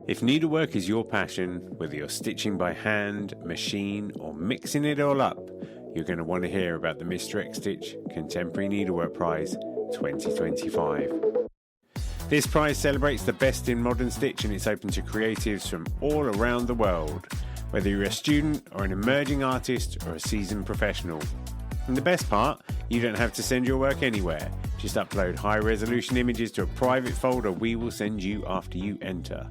If needlework is your passion, whether you're stitching by hand, machine, or mixing it all up, you're going to want to hear about the Mr. X Stitch Contemporary Needlework Prize 2025. This prize celebrates the best in modern stitch, and it's open to creatives from all around the world, whether you're a student or an emerging artist or a seasoned professional. And the best part, you don't have to send your work anywhere. Just upload high-resolution images to a private folder we will send you after you enter.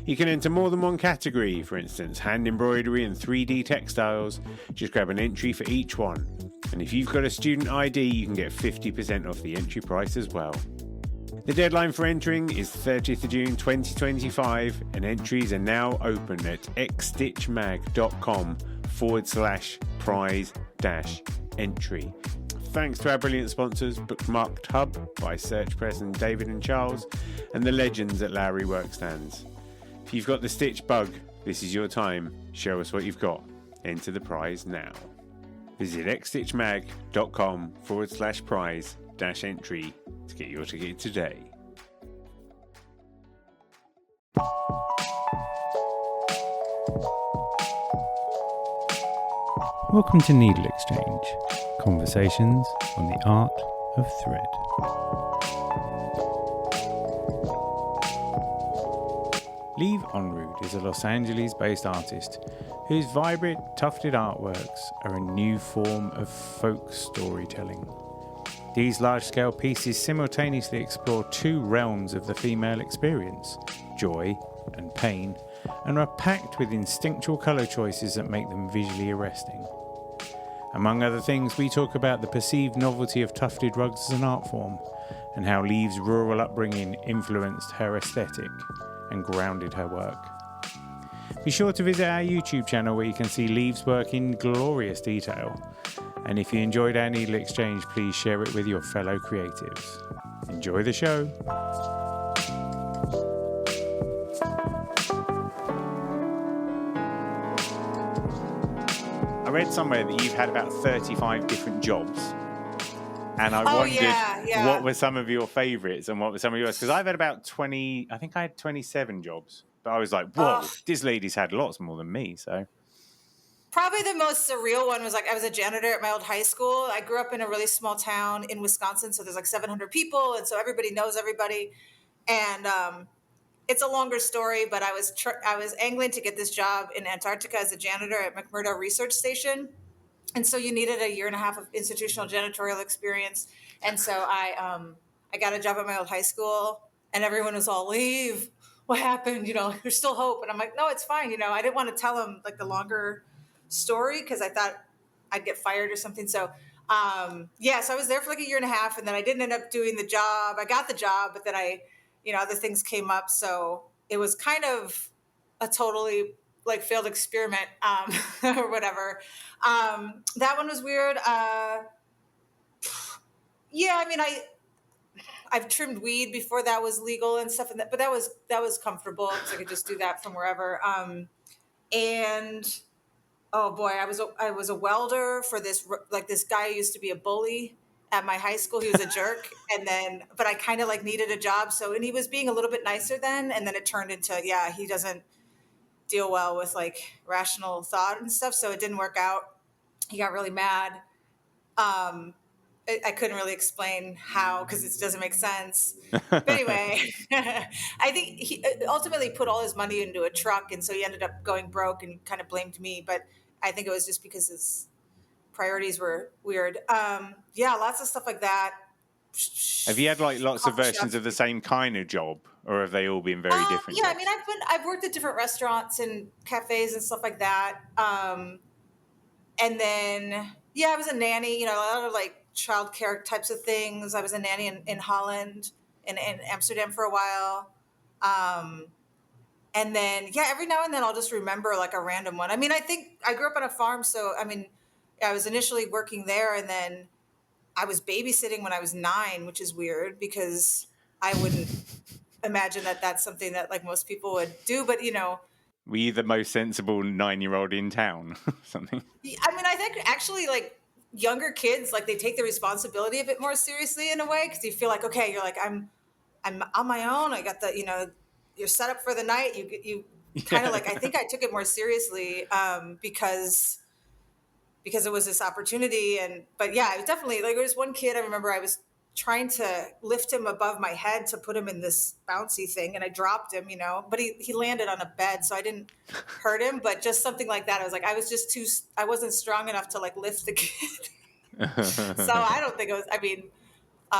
You can enter more than one category, for instance, hand embroidery and 3D textiles. Just grab an entry for each one. And if you've got a student ID, you can get 50% off the entry price as well. The deadline for entering is 30th of June 2025, and entries are now open at xstitchmag.com/prize-entry. Thanks to our brilliant sponsors, Bookmarked Hub by Search Press and David and Charles, and the legends at Lowry Workstands. If you've got the stitch bug, this is your time. Show us what you've got. Enter the prize now. Visit xstitchmag.com/prize-entry to get your ticket today. Welcome to NeedleXChange, conversations on the art of thread. Liv Aanrud is a Los Angeles-based artist whose vibrant, tufted artworks are a new form of folk storytelling. These large-scale pieces simultaneously explore two realms of the female experience, joy and pain, and are packed with instinctual colour choices that make them visually arresting. Among other things, we talk about the perceived novelty of tufted rugs as an art form, and how Liv's rural upbringing influenced her aesthetic and grounded her work. Be sure to visit our YouTube channel where you can see Liv's work in glorious detail. And if you enjoyed our NeedleXChange, please share it with your fellow creatives. Enjoy the show. I read somewhere that you've had about 35 different jobs. And I wondered what were some of your favourites and what were some of yours? Because I've had about 20, I think I had 27 jobs. But I was like, whoa, this lady's had lots more than me. So probably the most surreal one was I was a janitor at my old high school. I grew up in a really small town in Wisconsin. So there's 700 people. And so everybody knows everybody. And it's a longer story, but I was angling to get this job in Antarctica as a janitor at McMurdo Research Station. And so you needed a year and a half of institutional janitorial experience. And so I got a job at my old high school, and everyone was all, "Leave. What happened? There's still hope." And I'm like, "No, it's fine." I didn't want to tell them the longer story because I thought I'd get fired or something. So, so I was there for a year and a half, and then I didn't end up doing the job. I got the job, but then other things came up. So it was kind of a totally failed experiment, or whatever. That one was weird. I've trimmed weed before that was legal and stuff, but that was comfortable because I could just do that from wherever. And oh boy, I was a welder for this guy who used to be a bully at my high school. He was a jerk, but I kind of needed a job. So, and he was being a little bit nicer then, and then it turned into he doesn't deal well with rational thought and stuff. So it didn't work out. He got really mad. I couldn't really explain how, because it doesn't make sense. But anyway, I think he ultimately put all his money into a truck. And so he ended up going broke and kind of blamed me. But I think it was just because his priorities were weird. Lots of stuff like that. Have you had lots of versions of the same kind of job, or have they all been very different? Yeah, jobs? I mean, I've worked at different restaurants and cafes and stuff like that. And then I was a nanny. A lot of childcare types of things. I was a nanny in Holland and in Amsterdam for a while. And then every now and then I'll just remember a random one. I mean, I think I grew up on a farm, so I mean, I was initially working there, and then I was babysitting when I was 9, which is weird because I wouldn't imagine that that's something that most people would do. But were you the most sensible 9-year-old in town? Something. I mean, I think actually younger kids they take the responsibility a bit more seriously in a way because you feel okay, you're I'm on my own. I got the you're set up for the night. You kind of like, I think I took it more seriously because it was this opportunity. But yeah, it was definitely like, there was one kid I remember I was trying to lift him above my head to put him in this bouncy thing, and I dropped him, but he landed on a bed, so I didn't hurt him, but just something like that. I was like, I wasn't strong enough to like lift the kid. So I don't think it was, I mean,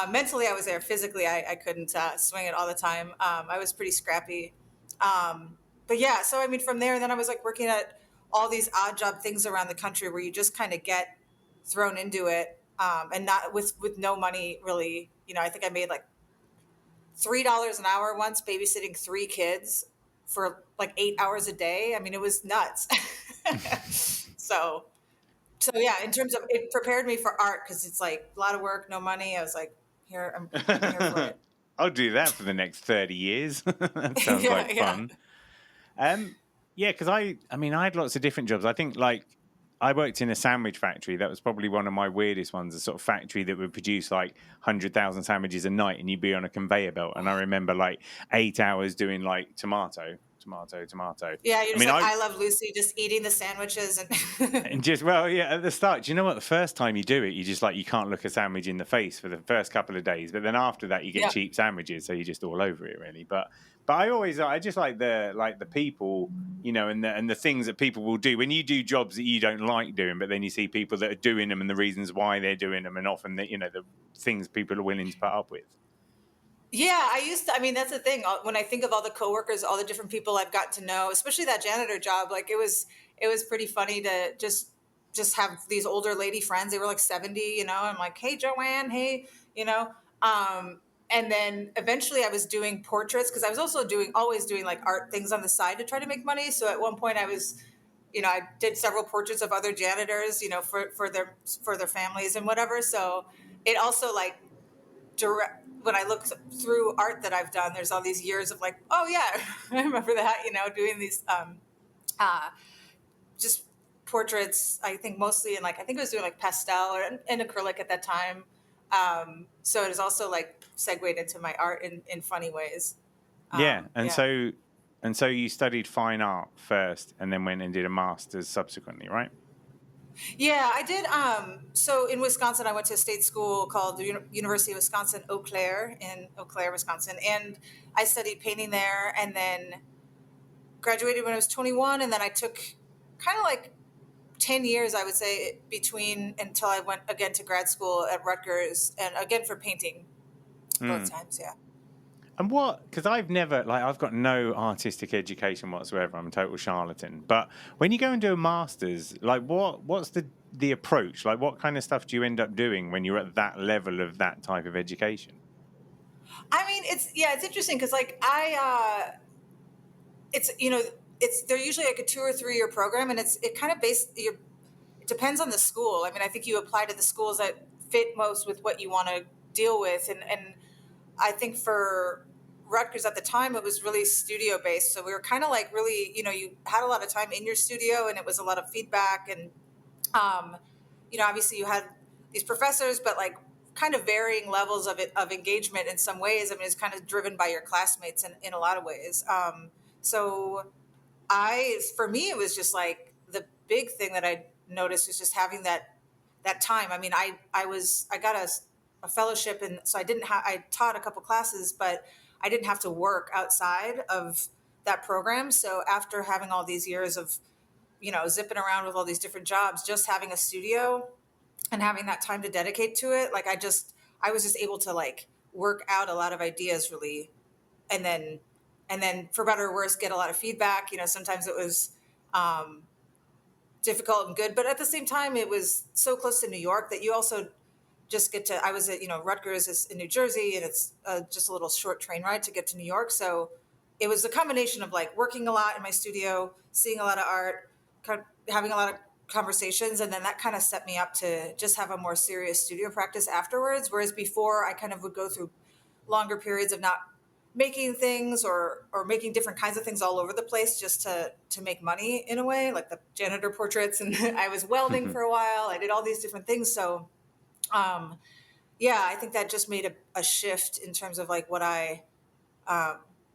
mentally I was there. Physically, I couldn't swing it all the time. I was pretty scrappy. But yeah, so I mean, from there, then I was like working at all these odd job things around the country where you just kind of get thrown into it, and not with no money really. I think I made like $3 an hour once babysitting 3 kids for like 8 hours a day. I mean, it was nuts. So yeah, in terms of, it prepared me for art because it's like a lot of work, no money. I was like, I'm here for it. I'll do that for the next 30 years. That sounds like fun. Yeah, because I had lots of different jobs. I think like I worked in a sandwich factory. That was probably one of my weirdest ones, a sort of factory that would produce like 100,000 sandwiches a night, and you'd be on a conveyor belt. And I remember like 8 hours doing like tomato. Yeah, you're just I Love Lucy, just eating the sandwiches and just, well, yeah, at the start, do you know what? The first time you do it, you just like, you can't look a sandwich in the face for the first couple of days, but then after that, you get cheap sandwiches, so you're just all over it, really. But I just like the people, and the things that people will do when you do jobs that you don't like doing, but then you see people that are doing them and the reasons why they're doing them, and often the things people are willing to put up with. Yeah, I mean, that's the thing. When I think of all the coworkers, all the different people I've got to know, especially that janitor job, like it was pretty funny to just have these older lady friends. They were like 70, I'm like, hey, Joanne, hey, and then eventually I was doing portraits because I was also always doing like art things on the side to try to make money. So at one point I was, I did several portraits of other janitors, for their families and whatever. So it also like when I look through art that I've done, there's all these years of like, oh yeah, I remember that, doing these just portraits. I think mostly I think I was doing like pastel or in acrylic at that time. So it is also like segued into my art in funny ways. So you studied fine art first, and then went and did a master's subsequently, right? Yeah, I did. So in Wisconsin, I went to a state school called the University of Wisconsin Eau Claire in Eau Claire, Wisconsin, and I studied painting there, and then graduated when I was 21, and then I took kind of like 10 years, I would say, until I went again to grad school at Rutgers, and again for painting both times. Yeah. And because I've got no artistic education whatsoever. I'm a total charlatan. But when you go and do a master's, like what's the approach? Like what kind of stuff do you end up doing when you're at that level of that type of education? I mean, it's interesting because like they're usually like a 2 or 3 year program, and it kind of it depends on the school. I mean, I think you apply to the schools that fit most with what you want to deal with, and I think for Rutgers at the time, it was really studio based. So we were kind of like really, you had a lot of time in your studio, and it was a lot of feedback. And, obviously you had these professors, but like kind of varying levels of engagement in some ways. I mean, it's kind of driven by your classmates in a lot of ways. So for me, it was just like the big thing that I noticed was just having that time. I mean, I got a fellowship, and so I taught a couple classes, but I didn't have to work outside of that program. So after having all these years of, zipping around with all these different jobs, just having a studio and having that time to dedicate to it, like I was just able to like work out a lot of ideas really, and then for better or worse, get a lot of feedback. Sometimes it was difficult and good, but at the same time, it was so close to New York that you also just get to, I was at, Rutgers is in New Jersey, and it's just a little short train ride to get to New York. So it was a combination of like working a lot in my studio, seeing a lot of art, having a lot of conversations. And then that kind of set me up to just have a more serious studio practice afterwards. Whereas before I kind of would go through longer periods of not making things or making different kinds of things all over the place just to make money in a way, like the janitor portraits. And I was welding for a while. I did all these different things. So I think that just made a shift in terms of like what I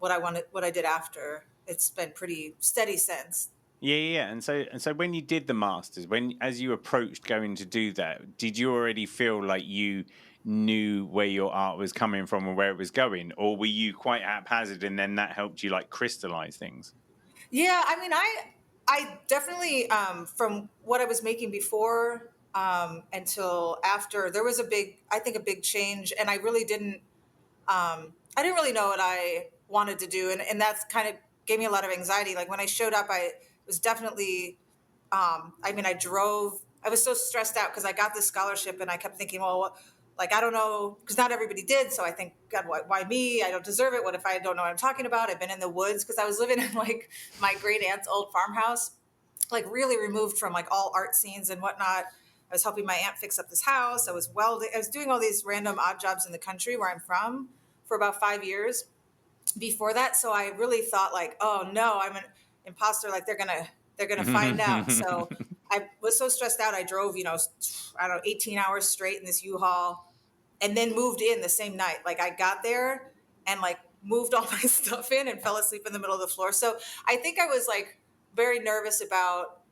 what I did after. It's been pretty steady since. Yeah. And so when you did the masters, as you approached going to do that, did you already feel like you knew where your art was coming from and where it was going, or were you quite haphazard and then that helped you like crystallize things? Yeah, I mean, I definitely from what I was making before until after, there was a big change, and I didn't really know what I wanted to do, and that's kind of gave me a lot of anxiety. Like when I showed up, I was definitely, I mean, I was so stressed out because I got this scholarship, and I kept thinking, well, like, I don't know, because not everybody did. So I think, God, why me? I don't deserve it. What if I don't know what I'm talking about? I've been in the woods because I was living in like my great aunt's old farmhouse, like really removed from like all art scenes and whatnot. I was helping my aunt fix up this house. I was welding. I was doing all these random odd jobs in the country where I'm from for about 5 years before that. So I really thought like, oh no, I'm an imposter. Like they're gonna find out. So I was so stressed out. I drove, I don't know, 18 hours straight in this U-Haul, and then moved in the same night. Like I got there and like moved all my stuff in and fell asleep in the middle of the floor. So I think I was like very nervous about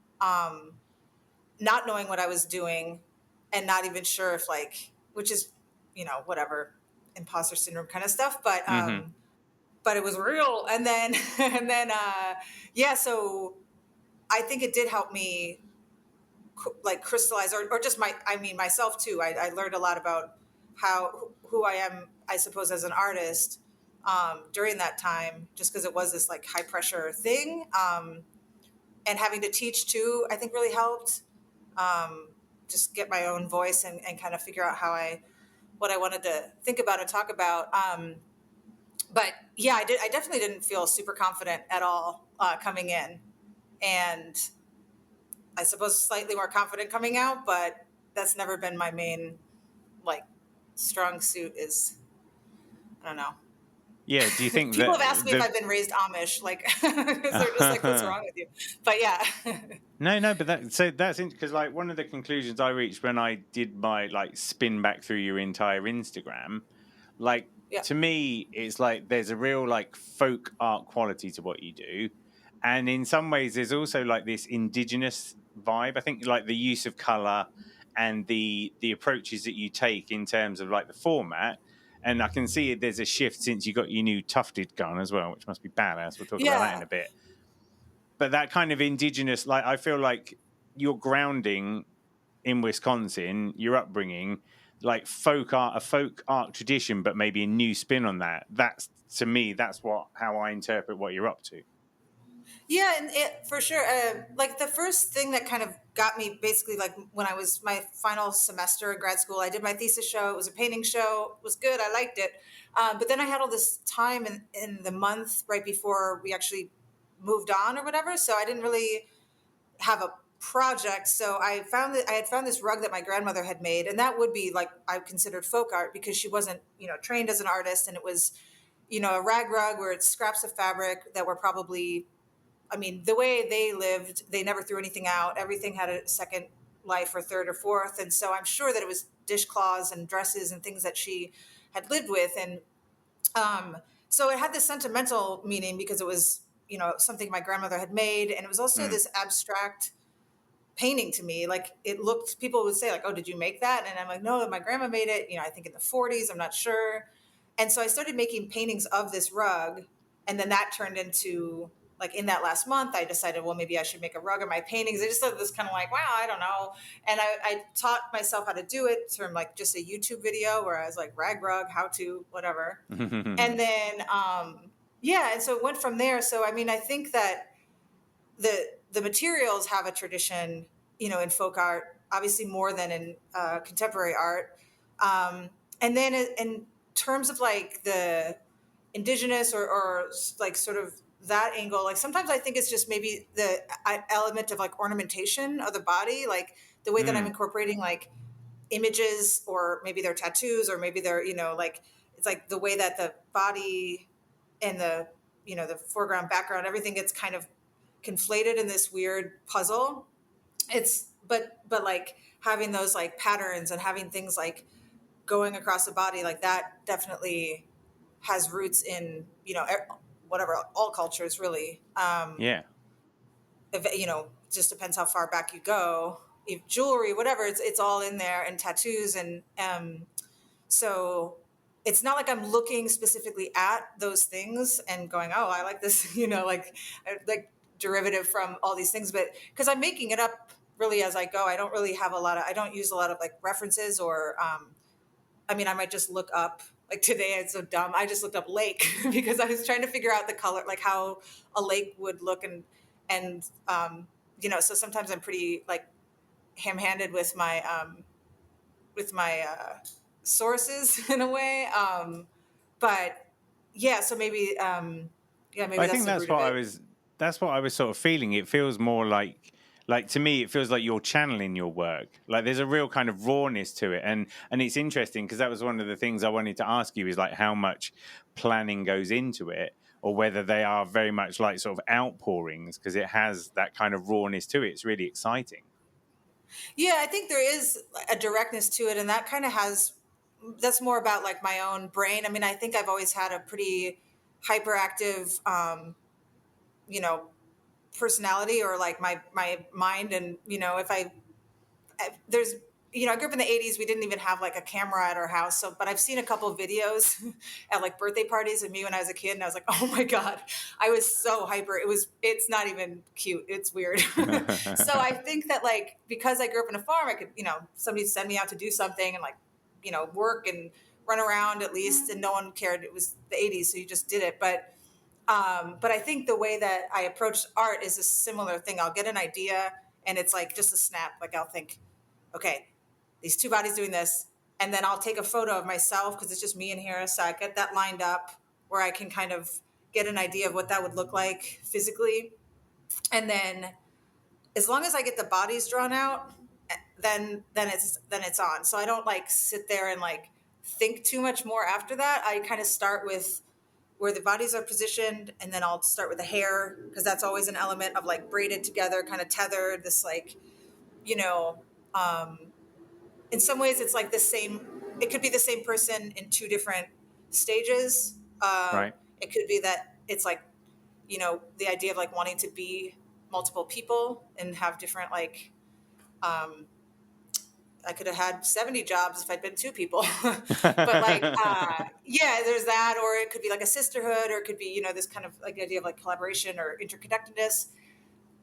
not knowing what I was doing and not even sure if like, which is, whatever, imposter syndrome kind of stuff. But it was real. And then, yeah, so I think it did help me like crystallize or just myself too. I learned a lot about who I am, I suppose, as an artist during that time, just because it was this like high pressure thing. And having to teach too, I think really helped. Just get my own voice and kind of figure out what I wanted to think about and talk about. But yeah, I definitely didn't feel super confident at all coming in, and I suppose slightly more confident coming out. But that's never been my main like strong suit. Is I don't know. Yeah, do you think People that have asked me if I've been raised Amish, like, 'cause they're just like, "What's wrong with you?" But yeah, No, but that's because like one of the conclusions I reached when I did my like spin back through your entire Instagram, like yeah, to me, it's like there's a real like folk art quality to what you do, and in some ways, there's also like this indigenous vibe. I think like the use of color and the approaches that you take in terms of like the format. And I can see there's a shift since you got your new tufted gun as well, which must be badass. We'll talk about that in yeah. a bit. But that kind of indigenous, like I feel like your grounding in Wisconsin, your upbringing, like a folk art tradition, but maybe a new spin on that. That's to me, that's how I interpret what you're up to. Yeah, and for sure. Like the first thing that kind of got me, basically, like when I was my final semester in grad school, I did my thesis show. It was a painting show. It was good. I liked it. But then I had all this time in the month right before we actually moved on or whatever. So I didn't really have a project. So I had found this rug that my grandmother had made, and that would be like I considered folk art because she wasn't, trained as an artist, and it was, a rag rug where it's scraps of fabric that were probably, I mean, the way they lived, they never threw anything out. Everything had a second life or third or fourth. And so I'm sure that it was dishcloths and dresses and things that she had lived with. And so it had this sentimental meaning because it was, something my grandmother had made. And it was also this abstract painting to me. Like people would say like, "Oh, did you make that?" And I'm like, "No, my grandma made it, I think in the 40s, I'm not sure." And so I started making paintings of this rug. And then that turned into, like, in that last month, I decided, well, maybe I should make a rug of my paintings. I just thought this kind of like, wow, I don't know. And I taught myself how to do it from like just a YouTube video where I was like rag rug, how to, whatever. And then, yeah. And so it went from there. So, I mean, I think that the materials have a tradition, in folk art, obviously more than in contemporary art. And then in terms of like the indigenous or like sort of that angle, like sometimes I think it's just maybe the element of like ornamentation of the body, like the way that I'm incorporating like images, or maybe they're tattoos, or maybe they're, like it's like the way that the body and the foreground, background, everything gets kind of conflated in this weird puzzle. It's but like having those like patterns and having things like going across the body, like that definitely has roots in, whatever, all cultures really. Yeah. Just depends how far back you go. If jewelry, whatever, it's all in there, and tattoos, and so it's not like I'm looking specifically at those things and going, oh, I like this, like derivative from all these things, but because I'm making it up really as I go. I don't really have I don't use a lot of like references or, I might just look up, like today it's so dumb. I just looked up lake because I was trying to figure out the color, like how a lake would look. So sometimes I'm pretty like ham-handed with my sources in a way. But yeah, so maybe maybe I that's think the root of it. that's what I was sort of feeling. It feels more like to me, it feels like you're channeling your work. Like there's a real kind of rawness to it. And it's interesting because that was one of the things I wanted to ask you is like how much planning goes into it, or whether they are very much like sort of outpourings, because it has that kind of rawness to it. It's really exciting. Yeah, I think there is a directness to it, and that's more about like my own brain. I think I've always had a pretty hyperactive, you know, personality, or like my mind. And there's I grew up in the 80s. We didn't even have like a camera at our house, but I've seen a couple of videos at like birthday parties of me when I was a kid, and I was like, oh my god, I was so hyper. It's not even cute, it's weird. So I think that, like, because I grew up in a farm, I could, somebody send me out to do something and, like, work and run around at least, and no one cared. It was the 80s, so you just did it. But I think the way that I approach art is a similar thing. I'll get an idea, and it's like just a snap. Like, I'll think, okay, these two bodies doing this, and then I'll take a photo of myself because it's just me in here. So I get that lined up where I can kind of get an idea of what that would look like physically. And then as long as I get the bodies drawn out, then it's on. So I don't like sit there and like think too much more after that. I kind of start with where the bodies are positioned, and then I'll start with the hair, because that's always an element of like braided together, kind of tethered, this like, you know, um, in some ways it's like the same. It could be the same person in two different stages. Right. It could be that it's like, the idea of like wanting to be multiple people and have different, like, I could have had 70 jobs if I'd been two people. But like, yeah, there's that. Or it could be like a sisterhood, or it could be, this kind of like idea of like collaboration or interconnectedness.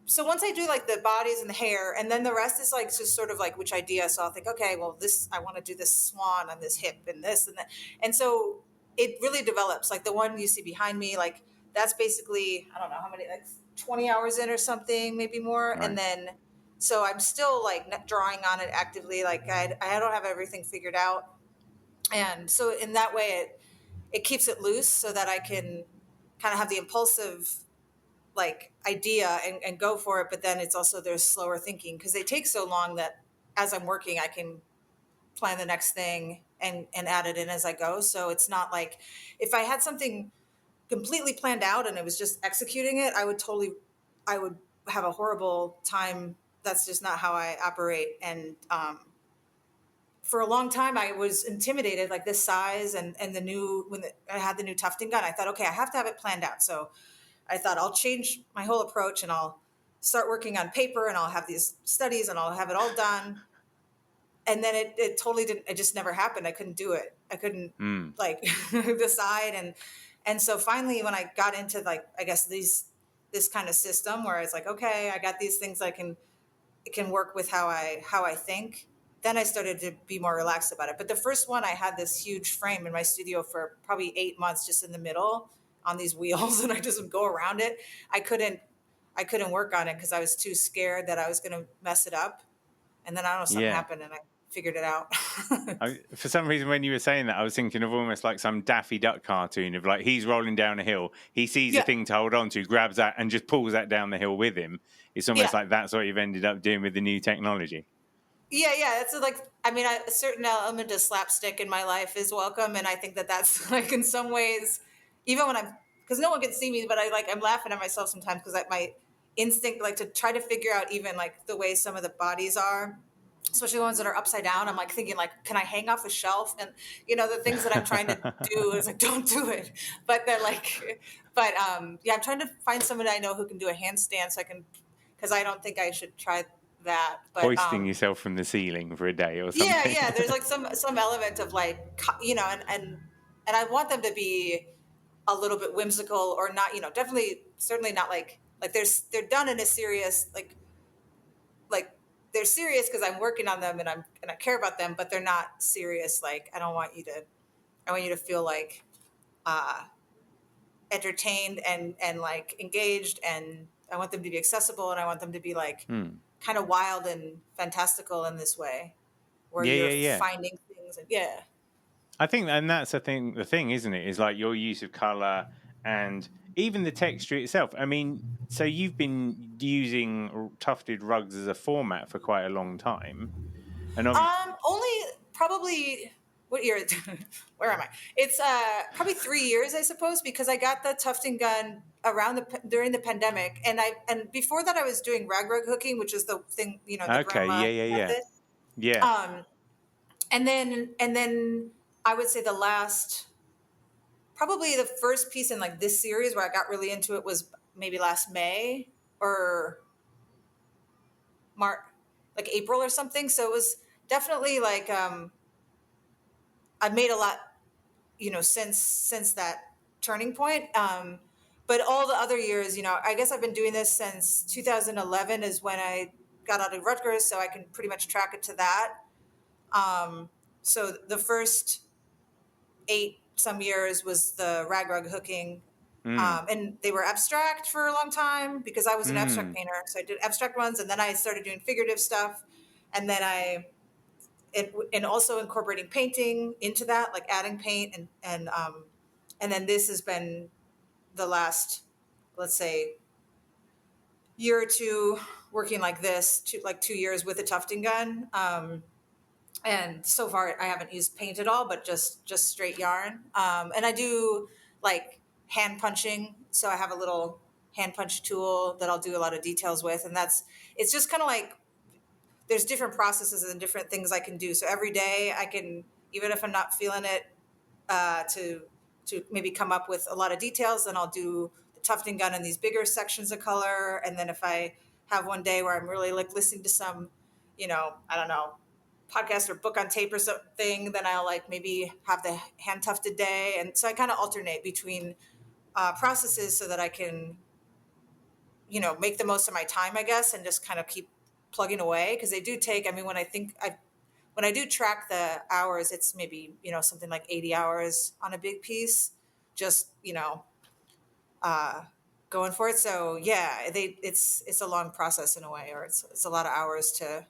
So once I do like the bodies and the hair, and then the rest is like just sort of like which idea. So I'll think, okay, well, I want to do this swan on this hip and this and that. And so it really develops. Like the one you see behind me, like that's basically, I don't know how many, like 20 hours in or something, maybe more. Right. And then, so I'm still like drawing on it actively. Like I don't have everything figured out. And so in that way, it keeps it loose so that I can kind of have the impulsive like idea and go for it. But then it's also, there's slower thinking, because they take so long that as I'm working, I can plan the next thing and add it in as I go. So it's not like if I had something completely planned out and it was just executing it, I would have a horrible time. That's just not how I operate. And for a long time, I was intimidated, like this size and I had the new tufting gun, I thought, okay, I have to have it planned out. So I thought I'll change my whole approach and I'll start working on paper and I'll have these studies and I'll have it all done. And then it totally didn't, it just never happened. I couldn't do it. I couldn't like decide. And so finally, when I got into like, I guess this kind of system where it's like, okay, I got these things it can work with how I think, then I started to be more relaxed about it. But the first one, I had this huge frame in my studio for probably 8 months, just in the middle on these wheels, and I just would go around it. I couldn't work on it because I was too scared that I was going to mess it up. And then I don't know, something happened and I figured it out. For some reason, when you were saying that, I was thinking of almost like some Daffy Duck cartoon of like he's rolling down a hill, he sees a thing to hold on to, grabs that and just pulls that down the hill with him. It's almost like that's what you've ended up doing with the new technology. Yeah. It's like, a certain element of slapstick in my life is welcome. And I think that's like, in some ways, even when because no one can see me, but I'm laughing at myself sometimes, because my instinct, like to try to figure out even like the way some of the bodies are, especially the ones that are upside down. I'm like thinking like, can I hang off a shelf? And the things that I'm trying to do is like, don't do it. But they're like, yeah, I'm trying to find someone I know who can do a handstand so I can, because I don't think I should try that. But Hoisting yourself from the ceiling for a day or yeah, something. yeah. There's like some element of like, and I want them to be a little bit whimsical or not, definitely, certainly not like they're done in a serious like they're serious because I'm working on them and I care about them, but they're not serious. Like I want you to feel like uh, entertained and like engaged, and I want them to be accessible, and I want them to be like kind of wild and fantastical in this way, where you're Yeah. finding things. And yeah. I think, and that's the thing, isn't it? Is like your use of color and even the texture itself. I mean, so you've been using tufted rugs as a format for quite a long time, and Only probably what year? Where am I? It's probably 3 years, I suppose, because I got the tufting gun during the pandemic, and before that I was doing rag hooking, which is the thing, the okay, grandma method. yeah. Um, and then I would say probably the first piece in like this series where I got really into it was maybe last May or March, like April or something. So it was definitely like I've made a lot, since that turning point. But all the other years, I guess I've been doing this since 2011 is when I got out of Rutgers, so I can pretty much track it to that. So the first 8 some years was the rag hooking. And they were abstract for a long time because I was an abstract painter. So I did abstract ones, and then I started doing figurative stuff. And then and also incorporating painting into that, like adding paint, and then this has been the last, let's say, year or two working like this, like 2 years with a tufting gun. And so far I haven't used paint at all, but just straight yarn. And I do like hand punching. So I have a little hand punch tool that I'll do a lot of details with. And it's just kind of like, there's different processes and different things I can do. So every day I can, even if I'm not feeling it, to maybe come up with a lot of details, then I'll do the tufting gun in these bigger sections of color. And then if I have one day where I'm really like listening to some, I don't know, podcast or book on tape or something, then I'll like maybe have the hand tufted day. And so I kind of alternate between processes so that I can, make the most of my time, I guess, and just kind of keep plugging away, because they do take, I mean, when I do track the hours, it's maybe, something like 80 hours on a big piece, just, going for it. So yeah, it's a long process in a way, or it's a lot of hours to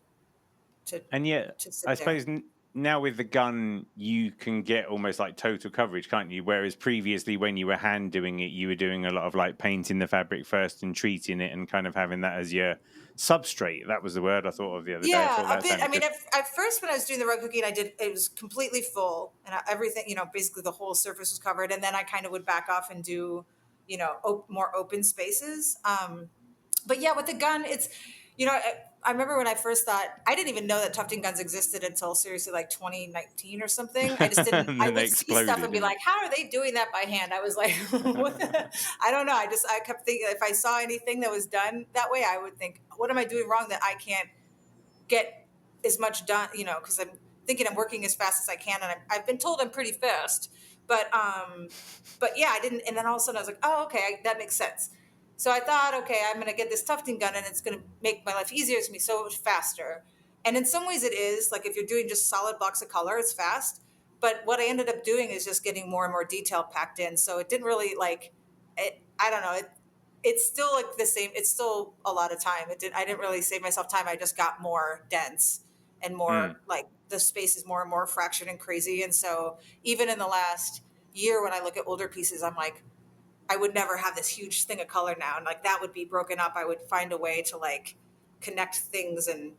And yet, sit I there. suppose now with the gun, you can get almost like total coverage, can't you? Whereas previously, when you were hand doing it, you were doing a lot of like painting the fabric first and treating it and kind of having that as your substrate. That was the word I thought of the other day. I Yeah, thought a that bit. I sounded mean, good. at first when I was doing the rug cooking, it was completely full, and everything, basically the whole surface was covered. And then I kind of would back off and do, more open spaces. But yeah, with the gun, it's, I remember when I first thought, I didn't even know that tufting guns existed until seriously like 2019 or something. I just didn't, And I then they would see stuff exploded. and be like, how are they doing that by hand? I was like, what I don't know. I kept thinking, if I saw anything that was done that way, I would think, what am I doing wrong that I can't get as much done, because I'm thinking I'm working as fast as I can. And I've been told I'm pretty fast, but yeah, I didn't. And then all of a sudden I was like, oh, okay, that makes sense. So I thought, okay, I'm going to get this tufting gun and it's going to make my life easier. It's going to be so much faster. And in some ways it is. Like if you're doing just solid blocks of color, it's fast. But what I ended up doing is just getting more and more detail packed in. So it didn't really I don't know. It's still like the same. It's still a lot of time. I didn't really save myself time. I just got more dense and more like the space is more and more fractured and crazy. And so even in the last year, when I look at older pieces, I'm like, I would never have this huge thing of color now. And like that would be broken up. I would find a way to like connect things. And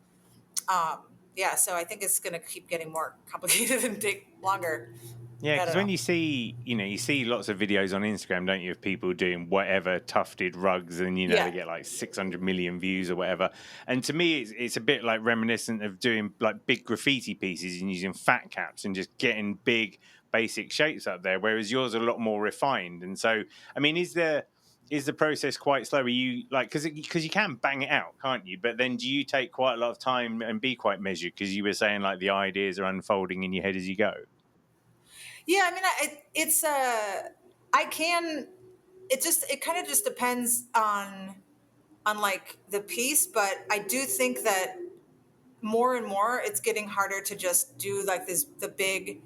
yeah, so I think it's going to keep getting more complicated and take longer. Yeah, I because don't when know. you see lots of videos on Instagram, don't you, of people doing whatever tufted rugs, and they Yeah. get like 600 million views or whatever. And to me, it's a bit like reminiscent of doing like big graffiti pieces and using fat caps and just getting big basic shapes up there, whereas yours are a lot more refined. And so, I mean, is the process quite slow? Are you like because you can bang it out, can't you? But then do you take quite a lot of time and be quite measured? Because you were saying like the ideas are unfolding in your head as you go. Yeah, I mean, I can. It kind of just depends on like the piece, but I do think that more and more it's getting harder to just do like the big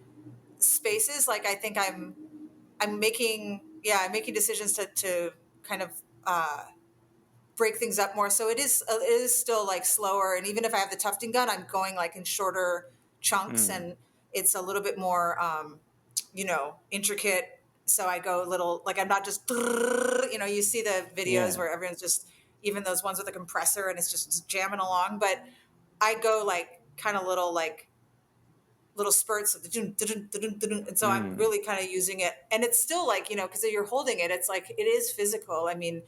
spaces. Like I think I'm making decisions to kind of break things up more. So it is still like slower. And even if I have the tufting gun, I'm going like in shorter chunks, Mm. and it's a little bit more intricate. So I go little, like I'm not just, you see the videos Yeah. where everyone's just, even those ones with a compressor and it's just jamming along. But I go like kind of little spurts of the dun, dun, dun, dun, dun, and so I'm Mm. really kind of using it, and it's still like because you're holding it, it's like it is physical. I mean, I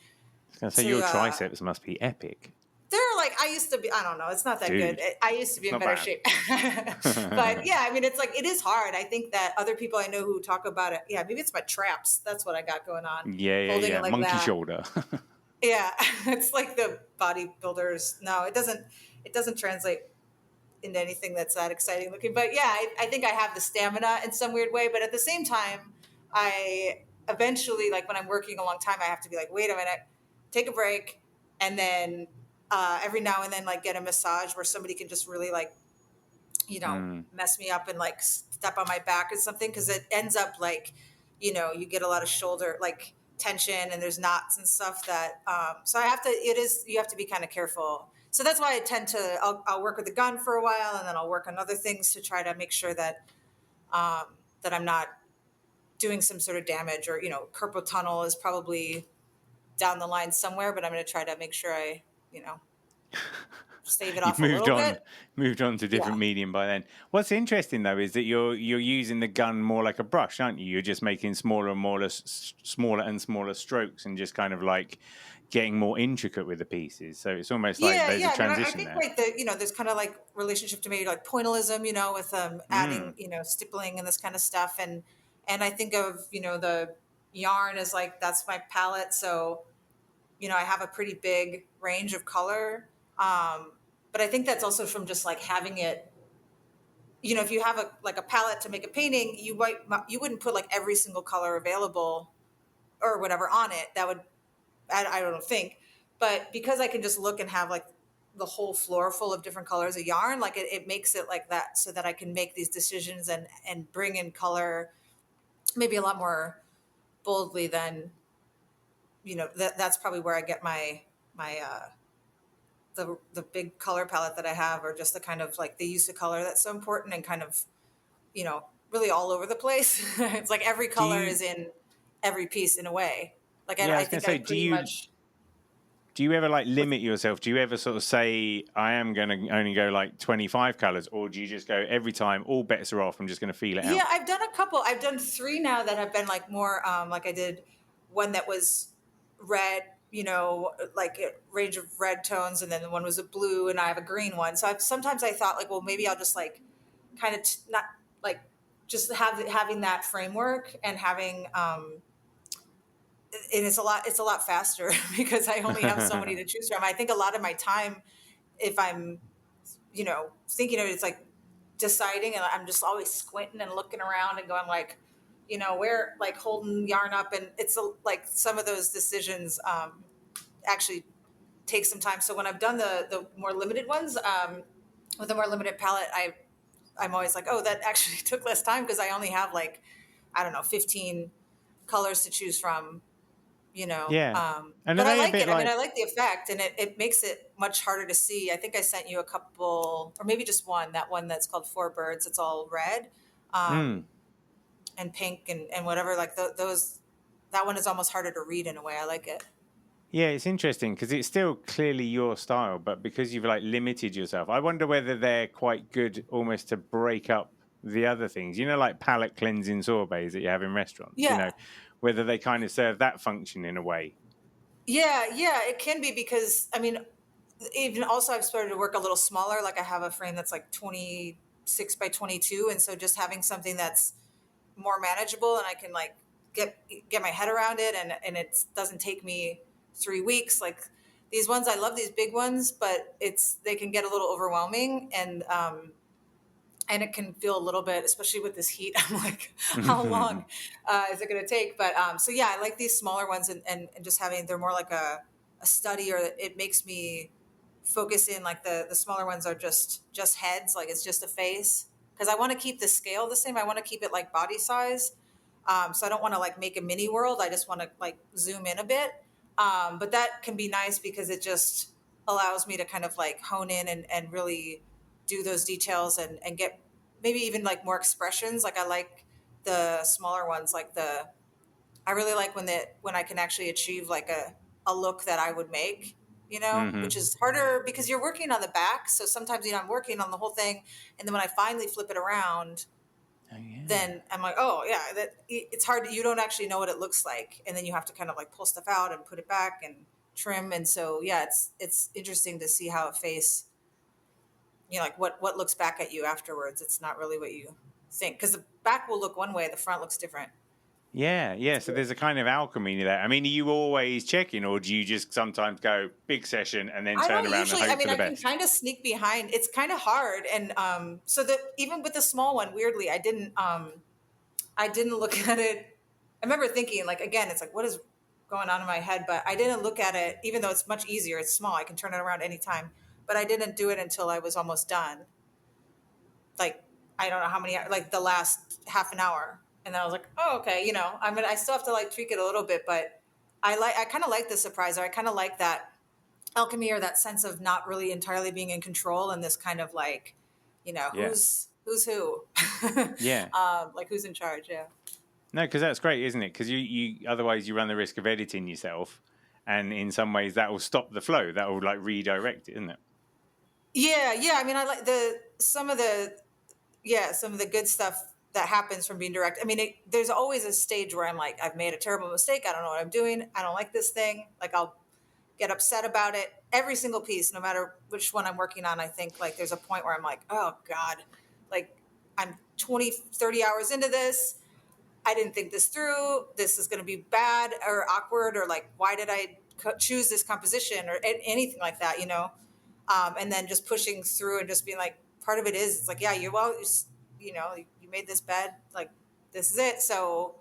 was going to say, to your triceps must be epic. they're like, I used to be, I don't know, it's not that good. Dude, I used to be it's in not better bad. shape. But yeah, I mean, it's like, it is hard. I think that other people I know who talk about it, yeah, maybe it's my traps. That's what I got going on. Holding it like Monkey that. shoulder. Yeah. It's like the bodybuilders. No, it doesn't translate into anything that's that exciting looking. But yeah, I think I have the stamina in some weird way. But at the same time, I eventually, like when I'm working a long time, I have to be like, wait a minute, take a break, and then every now and then, like get a massage where somebody can just really like, Mm. mess me up and like step on my back or something, because it ends up like, you get a lot of shoulder like tension, and there's knots and stuff that. So you have to be kind of careful. So that's why I tend to I'll work with the gun for a while, and then I'll work on other things to try to make sure that that I'm not doing some sort of damage, or carpal tunnel is probably down the line somewhere, but I'm going to try to make sure I you know stave it You've off a little bit. moved on to Yeah. different medium by then. What's interesting though is that you're using the gun more like a brush, aren't you? You're just making smaller and smaller strokes, and just kind of like getting more intricate with the pieces. So it's almost like Yeah, there's a yeah. I mean, I transition think there. like there's kind of like relationship to maybe like pointillism, with adding, Mm. stippling and this kind of stuff, and I think of the yarn as like that's my palette, so I have a pretty big range of color, but I think that's also from just like having it. If you have a palette to make a painting, you wouldn't put like every single color available or whatever on it. That would I don't think, but because I can just look and have like the whole floor full of different colors of yarn, like it makes it like that, so that I can make these decisions and bring in color maybe a lot more boldly than that's probably where I get my the big color palette that I have, or just the kind of like the use of color that's so important, and kind of really all over the place. It's like every Do color you? is in every piece in a way. Like Yeah, I I was going to think I say, pretty much. do you ever like limit yourself? Do you ever sort of say, I am going to only go like 25 colors, or do you just go every time, all bets are off, I'm just going to feel it Yeah, out? I've done a couple. I've done three now that have been like more like I did one that was red, like a range of red tones, and then the one was a blue, and I have a green one. So sometimes I thought like, well, maybe I'll just like kind of not like just having that framework, and having and it's a lot faster because I only have so many to choose from. I think a lot of my time, if I'm thinking of it, it's like deciding, and I'm just always squinting and looking around and going like, where, like holding yarn up, and it's like some of those decisions actually take some time. So when I've done the more limited ones, with a more limited palette, I'm always like, oh, that actually took less time because I only have like, I don't know, 15 colors to choose from, Yeah. And are but I they a like bit it. I mean, like, I like the effect, and it makes it much harder to see. I think I sent you a couple, or maybe just one, that one that's called Four Birds. It's all red, mm, and pink, and whatever, like those, that one is almost harder to read in a way. I like it. yeah, it's interesting because it's still clearly your style, but because you've like limited yourself, I wonder whether they're quite good almost to break up the other things, like palate cleansing sorbets that you have in restaurants, Yeah. whether they kind of serve that function in a way. Yeah, it can be because I mean, even also I've started to work a little smaller. Like I have a frame that's like 26 by 22, and so just having something that's more manageable and I can like get my head around it, and it doesn't take me 3 weeks. Like these ones, I love these big ones, but they can get a little overwhelming, and it can feel a little bit, especially with this heat. I'm like, how long is it going to take? But so yeah, I like these smaller ones, and just having, they're more like a study, or it makes me focus in. Like the smaller ones are just heads, like it's just a face, because I want to keep the scale the same. I want to keep it like body size. So I don't want to like make a mini world. I just want to like zoom in a bit. But that can be nice because it just allows me to kind of like hone in and really do those details, and get maybe even like more expressions. Like I like the smaller ones, like I really like when I can actually achieve like a look that I would make, which is harder because you're working on the back. So sometimes, I'm working on the whole thing. And then when I finally flip it around, then I'm like, oh yeah, it's hard. You don't actually know what it looks like. And then you have to kind of like pull stuff out and put it back and trim. And so, yeah, it's interesting to see how a face, like what looks back at you afterwards. It's not really what you think, because the back will look one way, the front looks different. Yeah. So there's a kind of alchemy there. I mean, are you always checking, or do you just sometimes go big session and then turn around and hope for the best? I can kind of sneak behind. It's kind of hard, and so that even with the small one, weirdly, I didn't look at it. I remember thinking, like, again, it's like, what is going on in my head? But I didn't look at it, even though it's much easier. It's small. I can turn it around anytime. But I didn't do it until I was almost done. Like, I don't know how many, like the last half an hour. And then I was like, oh, okay. I still have to like tweak it a little bit, but I kind of like the surprise, or I kind of like that alchemy, or that sense of not really entirely being in control, and this kind of like, who's who? Yeah. Like who's in charge? Yeah. No, because that's great, isn't it? Because you otherwise you run the risk of editing yourself, and in some ways that will stop the flow. That will like redirect it, isn't it? Yeah. I mean, I like some of the good stuff that happens from being direct. I mean, there's always a stage where I'm like, I've made a terrible mistake. I don't know what I'm doing. I don't like this thing. Like I'll get upset about it. Every single piece, no matter which one I'm working on, I think like there's a point where I'm like, oh God, like I'm 20, 30 hours into this. I didn't think this through. This is going to be bad or awkward, or like, why did I choose this composition, or anything like that, and then just pushing through and just being like, part of it is, it's like, yeah, you made this bed, like this is it. So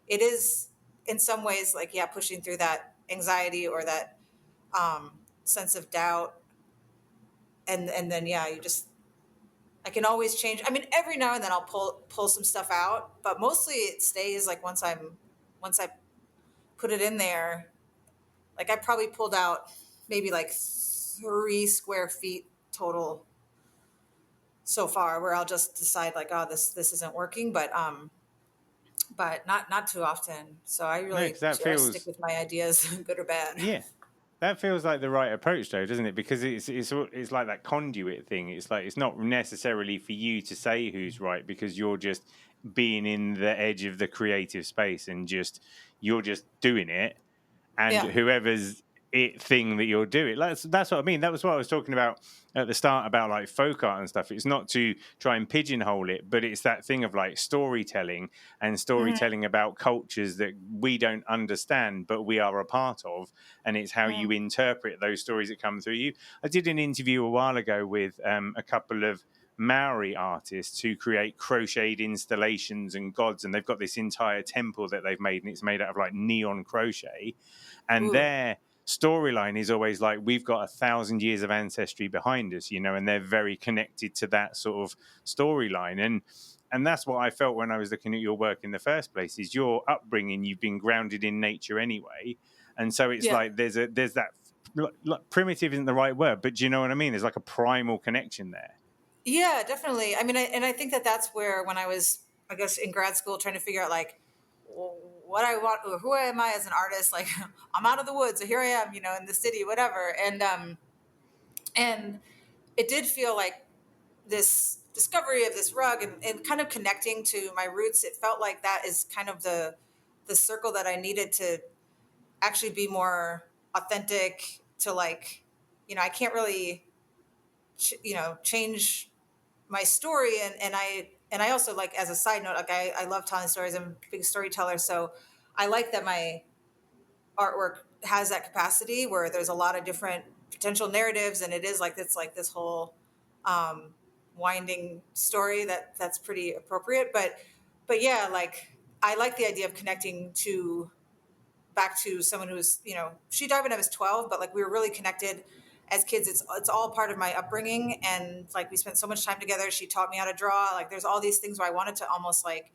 it is in some ways like, yeah, pushing through that anxiety or that sense of doubt. And then, yeah, I can always change. I mean, every now and then I'll pull some stuff out, but mostly it stays like once I put it in there, like I probably pulled out maybe like 3 square feet total so far, where I'll just decide like, oh, this isn't working, but not too often. So I really stick with my ideas, good or bad. Yeah, that feels like the right approach, though, doesn't it? Because it's like that conduit thing. It's like it's not necessarily for you to say who's right, because you're just being in the edge of the creative space, and you're just doing it, and whoever's thing that you're doing. That's what I mean. That was what I was talking about at the start about like folk art and stuff. It's not to try and pigeonhole it, but it's that thing of like storytelling about cultures that we don't understand, but we are a part of. And it's how you interpret those stories that come through you. I did an interview a while ago with a couple of Maori artists who create crocheted installations and gods, and they've got this entire temple that they've made, and it's made out of like neon crochet, and their storyline is always like, we've got 1,000 years of ancestry behind us, and they're very connected to that sort of storyline. And that's what I felt when I was looking at your work in the first place, is your upbringing, you've been grounded in nature anyway. And so it's like there's that, like, primitive isn't the right word, but do you know what I mean? There's like a primal connection there. Yeah, definitely. I mean, I think that's where, when I was, I guess, in grad school, trying to figure out like what I want, or who am I as an artist? Like, I'm out of the woods, so here I am, in the city, whatever. And it did feel like this discovery of this rug and kind of connecting to my roots. It felt like that is kind of the circle that I needed to actually be more authentic, to like, I can't really change my story. And I also, like, as a side note, like, I love telling stories. I'm a big storyteller, so I like that my artwork has that capacity where there's a lot of different potential narratives, and it's like this whole winding story that's pretty appropriate. But yeah, like, I like the idea of connecting to back to someone who's, she died when I was 12, but like, we were really connected as kids. It's all part of my upbringing, and like, we spent so much time together. She taught me how to draw. Like, there's all these things where I wanted to almost like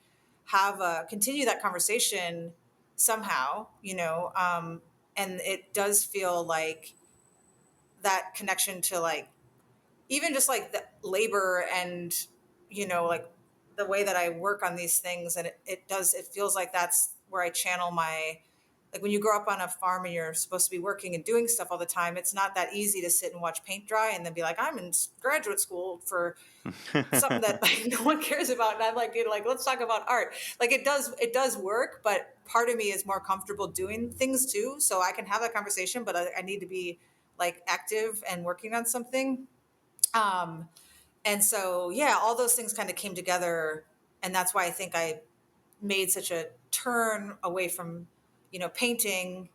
continue that conversation somehow, and it does feel like that connection to, like, even just like the labor and, like, the way that I work on these things. And it feels like that's where I channel my, like, when you grow up on a farm and you're supposed to be working and doing stuff all the time, it's not that easy to sit and watch paint dry and then be like, I'm in graduate school for something that like no one cares about. And I'm like, let's talk about art. Like, it does work, but part of me is more comfortable doing things too. So I can have that conversation, but I need to be like active and working on something. And so, yeah, all those things kind of came together. And that's why I think I made such a turn away from, painting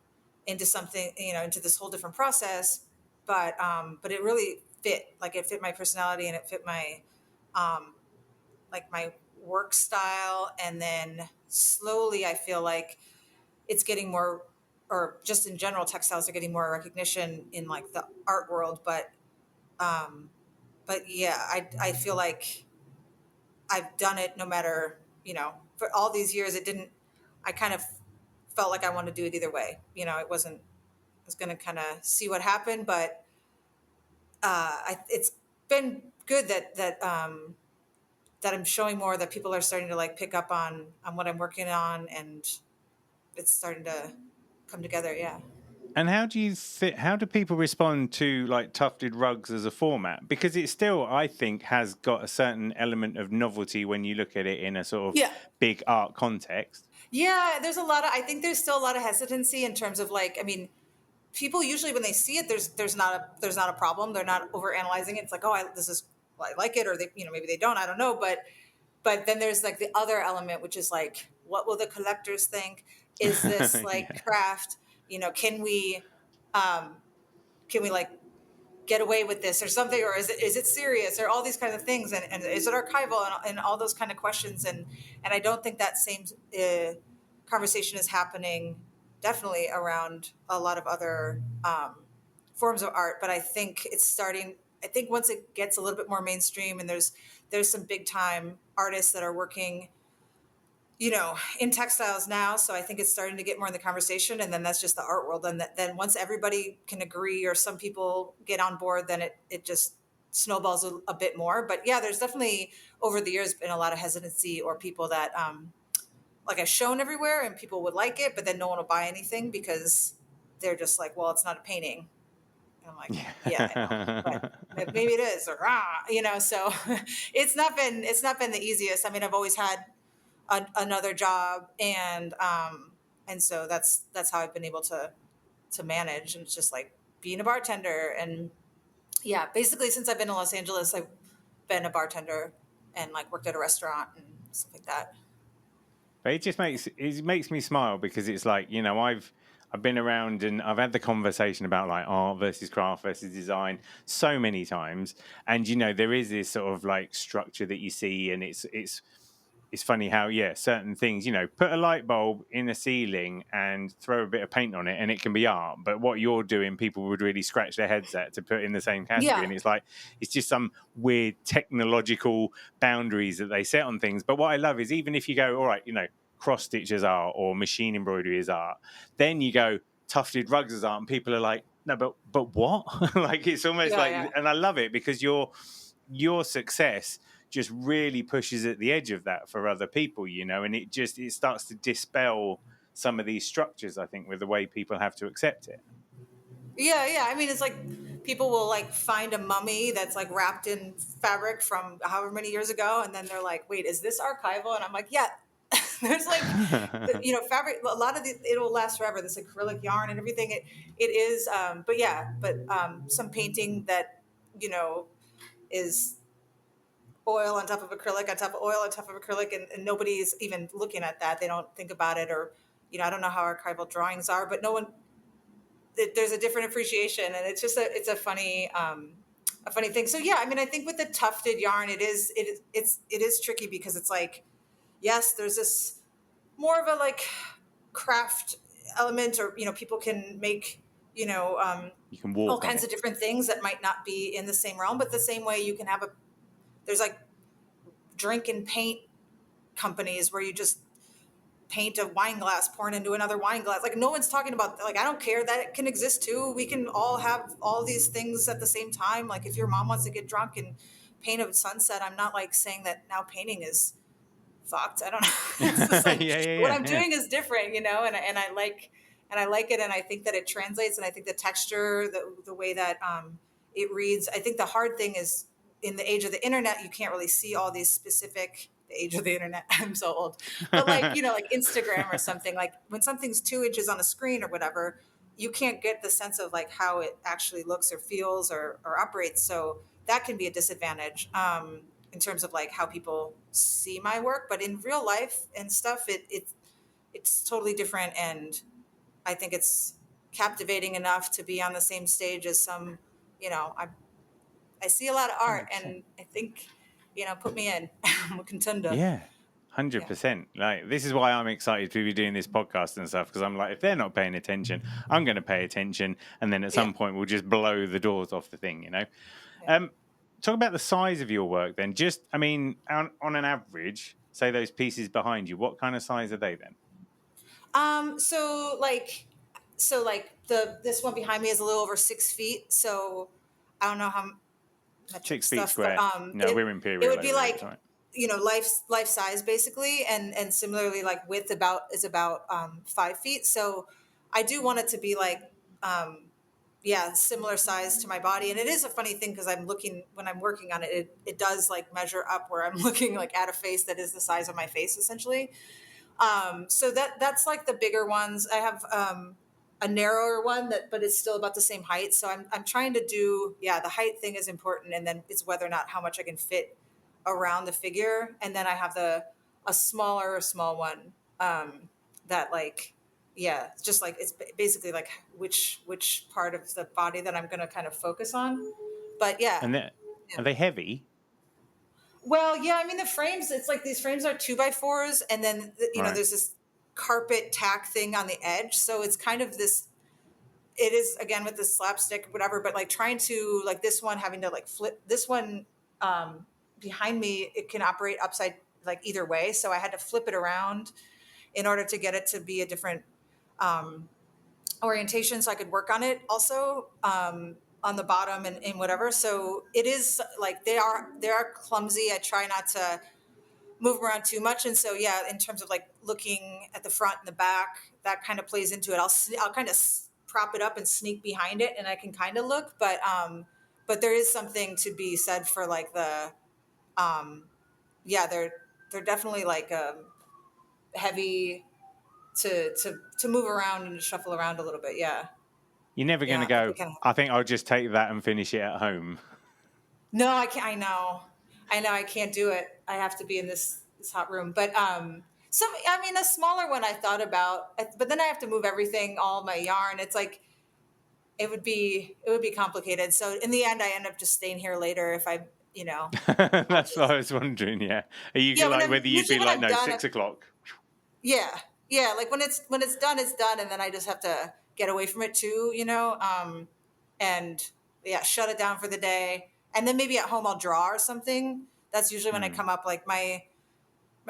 into something, into this whole different process. But it really fit, like, it fit my personality, and it fit my, like, my work style. And then slowly I feel like it's getting more, or just in general, textiles are getting more recognition in like the art world. But yeah, I feel like I've done it no matter, for all these years. I kind of felt like I wanted to do it either way. It wasn't, I was going to kind of see what happened, but it's been good that I'm showing more, that people are starting to like pick up on what I'm working on, and it's starting to come together. Yeah. And how do people respond to like tufted rugs as a format? Because it still, I think, has got a certain element of novelty when you look at it in a sort of big art context. Yeah, I think there's still a lot of hesitancy in terms of, like, I mean, people usually, when they see it, there's not a problem. They're not over analyzing it. It's like, oh, I like it, or they, maybe they don't, I don't know. But then there's like the other element, which is like, what will the collectors think? Is this like craft? Can we like get away with this or something, or is it serious, or all these kinds of things, and is it archival, and all those kind of questions, and I don't think that same conversation is happening definitely around a lot of other forms of art. But I think it's starting. I think once it gets a little bit more mainstream, and there's some big time artists that are working, in textiles now. So I think it's starting to get more in the conversation, and then that's just the art world. And then once everybody can agree, or some people get on board, then it just snowballs a bit more. But yeah, there's definitely over the years been a lot of hesitancy, or people that like, I've shown everywhere and people would like it, but then no one will buy anything because they're just like, well, it's not a painting. And I'm like, yeah, I know, but maybe it is, or so it's not been the easiest. I mean, I've always had another job, and so that's how I've been able to manage. And it's just like being a bartender, and yeah, basically since I've been in Los Angeles, I've been a bartender and like worked at a restaurant and stuff like that. But it makes me smile, because it's like, I've been around and I've had the conversation about like art versus craft versus design so many times, and there is this sort of like structure that you see, and it's funny how, certain things, put a light bulb in a ceiling and throw a bit of paint on it and it can be art. But what you're doing, people would really scratch their heads at to put in the same category. Yeah. And it's like, it's just some weird technological boundaries that they set on things. But what I love is, even if you go, all right, cross stitch is art, or machine embroidery is art, then you go tufted rugs is art, and people are like, no, but what? Like, it's almost and I love it, because your success just really pushes at the edge of that for other people, and it starts to dispel some of these structures, I think, with the way people have to accept it. Yeah. I mean, it's like people will like find a mummy that's like wrapped in fabric from however many years ago, and then they're like, wait, is this archival? And I'm like, yeah. There's like, fabric, a lot of it'll last forever, this acrylic yarn and everything. It is, some painting that, is oil on top of acrylic on top of oil on top of acrylic, and nobody's even looking at that. They don't think about it, or, I don't know how archival drawings are, but no one, there's a different appreciation, and it's just it's a funny thing. So yeah, I mean, I think with the tufted yarn, it is tricky, because it's like, yes, there's this more of a like craft element, or people can make You can walk all on kinds it. of different things that might not be in the same realm, but the same way you can have there's like drink and paint companies where you just paint a wine glass pouring into another wine glass. Like, no one's talking about, like, I don't care, that it can exist too. We can all have all these things at the same time. Like, if your mom wants to get drunk and paint a sunset, I'm not like saying that now painting is fucked. I don't know. It's just like, what I'm doing is different, and I like it, and I think that it translates, and I think the texture, the way that it reads. I think the hard thing is, in the age of the internet, you can't really see all these specific. The age of the internet, I'm so old, but like, like Instagram or something, like when something's 2 inches on a screen or whatever, you can't get the sense of like how it actually looks or feels or operates. So that can be a disadvantage. In terms of like how people see my work, but in real life and stuff, it's totally different, and I think it's captivating enough to be on the same stage as some. I see a lot of art, 100%. and I think, put me in. I'm a contender. Yeah. 100%. Like, this is why I'm excited to be doing this podcast and stuff, because I'm like, if they're not paying attention, I'm going to pay attention, and then at some point we'll just blow the doors off the thing. Talk about the size of your work then. Just, I mean, on an average, say those pieces behind you, what kind of size are they then? So like this one behind me is a little over 6 feet. So I don't know how much 6 feet stuff, square. but No, we're imperial. it would be over like, here, right? life size basically, and similarly, like width is about 5 feet. So I do want it to be like similar size to my body. And it is a funny thing, because I'm looking, when I'm working on it, it does like measure up, where I'm looking like at a face that is the size of my face essentially. So that's like the bigger ones. I have a narrower one but it's still about the same height. So I'm trying to do, the height thing is important, and then it's whether or not how much I can fit around the figure. And then I have a small one that like, just like, it's basically like which part of the body that I'm going to kind of focus on. But And are they heavy? Well, yeah, I mean, the frames, it's like these frames are 2x4s, and then, Right. there's this carpet tack thing on the edge. So it's kind of this, it is, again, with the slapstick, whatever, but like trying to, like this one, having to like flip this one behind me, it can operate upside, like either way. So I had to flip it around in order to get it to be a different orientation, so I could work on it also. On the bottom and whatever. So it is like, they are clumsy. I try not to move them around too much. And so, in terms of like looking at the front and the back, that kind of plays into it. I'll kind of prop it up and sneak behind it, and I can kind of look, but there is something to be said for like the, they're definitely like heavy to move around and shuffle around a little bit. Yeah. You're never going to go, I think I'll just take that and finish it at home. No, I can't. I know I can't do it. I have to be in this hot room. But a smaller one I thought about, but then I have to move everything, all my yarn. It's like, it would be complicated. So in the end, I end up just staying here later if I, That's what I was wondering. Yeah. Are you like, whether you'd be like, no, done, 6 o'clock? Yeah. Yeah. Like when it's done, it's done. And then I just have to get away from it too, and shut it down for the day. And then maybe at home I'll draw or something. That's usually when I come up, like my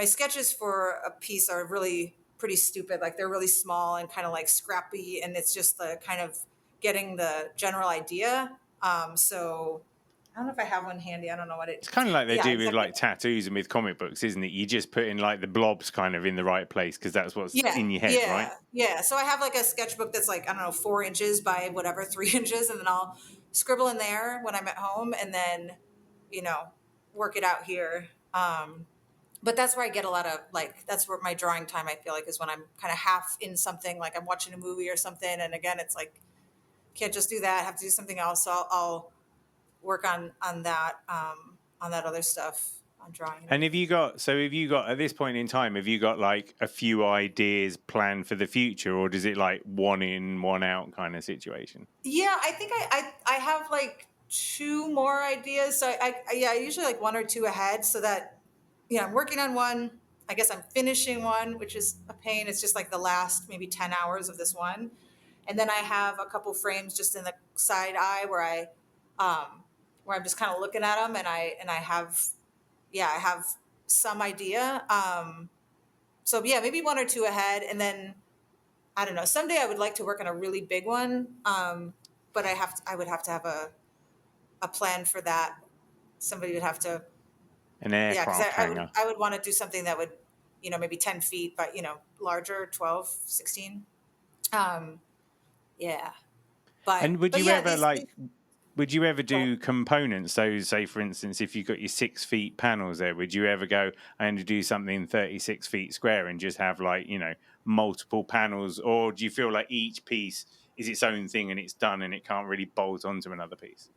sketches for a piece are really pretty stupid. Like they're really small and kind of like scrappy. And it's just the kind of getting the general idea. So I don't know if I have one handy. I don't know what It's kind of like they do with exactly. like tattoos and with comic books, isn't it? You just put in like the blobs kind of in the right place because that's what's in your head, right? Yeah. So I have like a sketchbook that's like, I don't know, 4 inches by whatever, 3 inches. And then I'll scribble in there when I'm at home and then, you know, work it out here. But that's where I get a lot of like, that's where my drawing time, I feel like, is when I'm kind of half in something, like I'm watching a movie or something. And again, it's like, can't just do that, have to do something else. So I'll work on that other stuff, on drawing. And have you got at this point in time, have you got like a few ideas planned for the future, or does it like one in, one out kind of situation? Yeah, I think I have like 2 more ideas. So I usually like 1 or 2 ahead, so that, I'm working on one. I guess I'm finishing one, which is a pain. It's just like the last maybe 10 hours of this one. And then I have a couple frames just in the side eye where I'm just kind of looking at them, and I have I have some idea. So yeah, maybe 1 or 2 ahead, and then I don't know. Someday I would like to work on a really big one, but I would have to have a plan for that. Somebody would have to, An because aircraft hanger. I would want to do something that would, maybe 10 feet, but larger, 12, 16. Yeah, And would but you yeah, ever would you ever do components? So say for instance, if you got your 6 feet panels there, would you ever go, I'm going to do something 36 feet square and just have like, multiple panels? Or do you feel like each piece is its own thing and it's done and it can't really bolt onto another piece?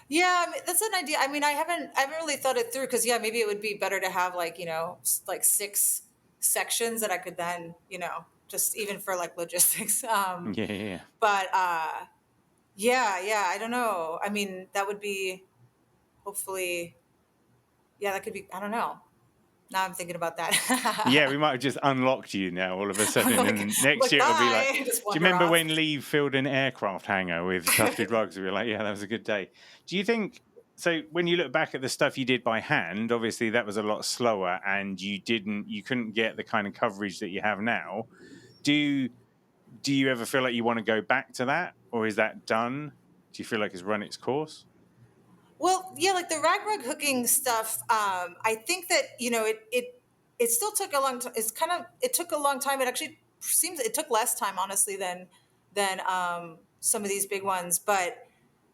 Yeah, I mean, that's an idea. I mean, I haven't really thought it through, because maybe it would be better to have like, like 6 sections that I could then, just even for like logistics. Yeah. But I don't know. I mean, that would be hopefully, that could be, I don't know. Now I'm thinking about that. Yeah, we might have just unlocked you now all of a sudden. And next year it'll be like, do you wander remember off. when Liv filled an aircraft hangar with tufted rugs? We were like, yeah, that was a good day. Do you think, so when you look back at the stuff you did by hand, obviously that was a lot slower and you couldn't get the kind of coverage that you have now. Do you ever feel like you want to go back to that, or is that done? Do you feel like it's run its course? Well, yeah, like the rag rug hooking stuff. I think that it still took a long time. It took a long time. It actually seems it took less time, honestly, than some of these big ones. But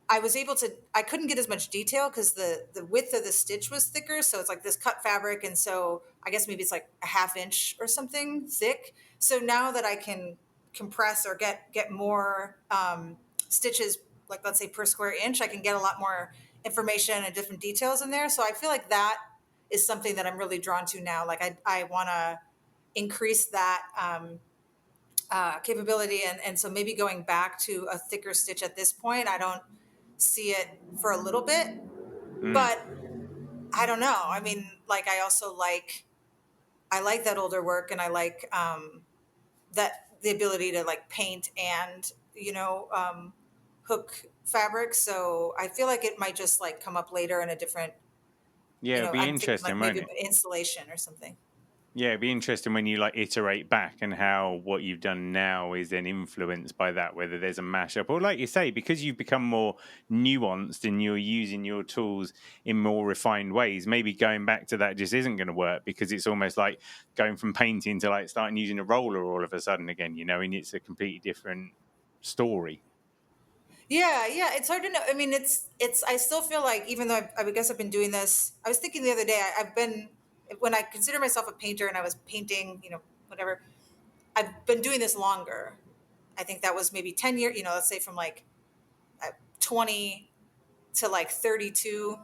I was able to. I couldn't get as much detail because the width of the stitch was thicker. So it's like this cut fabric, and so I guess maybe it's like a ½ inch or something thick. So now that I can compress or get more stitches, like let's say per square inch, I can get a lot more information and different details in there. So I feel like that is something that I'm really drawn to now. Like I want to increase that capability, and so maybe going back to a thicker stitch at this point. I don't see it for a little bit, but I don't know. I mean, like I like that older work, and I like that the ability to like paint and hook fabric. So I feel like it might just like come up later in a different. Yeah, it'd be I'm thinking interesting, like won't maybe it? installation or something. Yeah, it'd be interesting when you like iterate back and how what you've done now is then influenced by that, whether there's a mashup or, like you say, because you've become more nuanced and you're using your tools in more refined ways, maybe going back to that just isn't going to work, because it's almost like going from painting to like starting using a roller all of a sudden again, and it's a completely different story. Yeah, it's hard to know. I mean, it's. I still feel like, even though I guess I've been doing this. I was thinking the other day, I've been, when I consider myself a painter and I was painting, whatever. I've been doing this longer. I think that was maybe 10 years. Let's say from like 20 to like 32,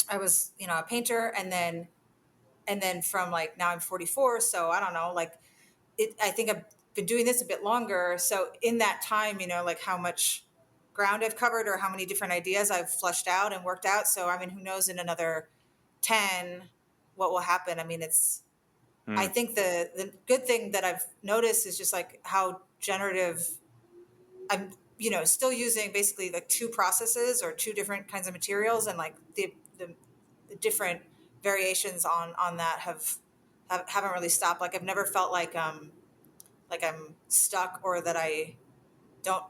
I was a painter, and then from like now I'm 44. So I don't know, like I think I've been doing this a bit longer. So in that time, like how much ground I've covered or how many different ideas I've flushed out and worked out. So, I mean, who knows in another 10 what will happen. I mean, I think the good thing that I've noticed is just like how generative I'm, still using basically like 2 processes or 2 different kinds of materials, and like the different variations on that haven't really stopped. Like I've never felt like I'm stuck, or that I don't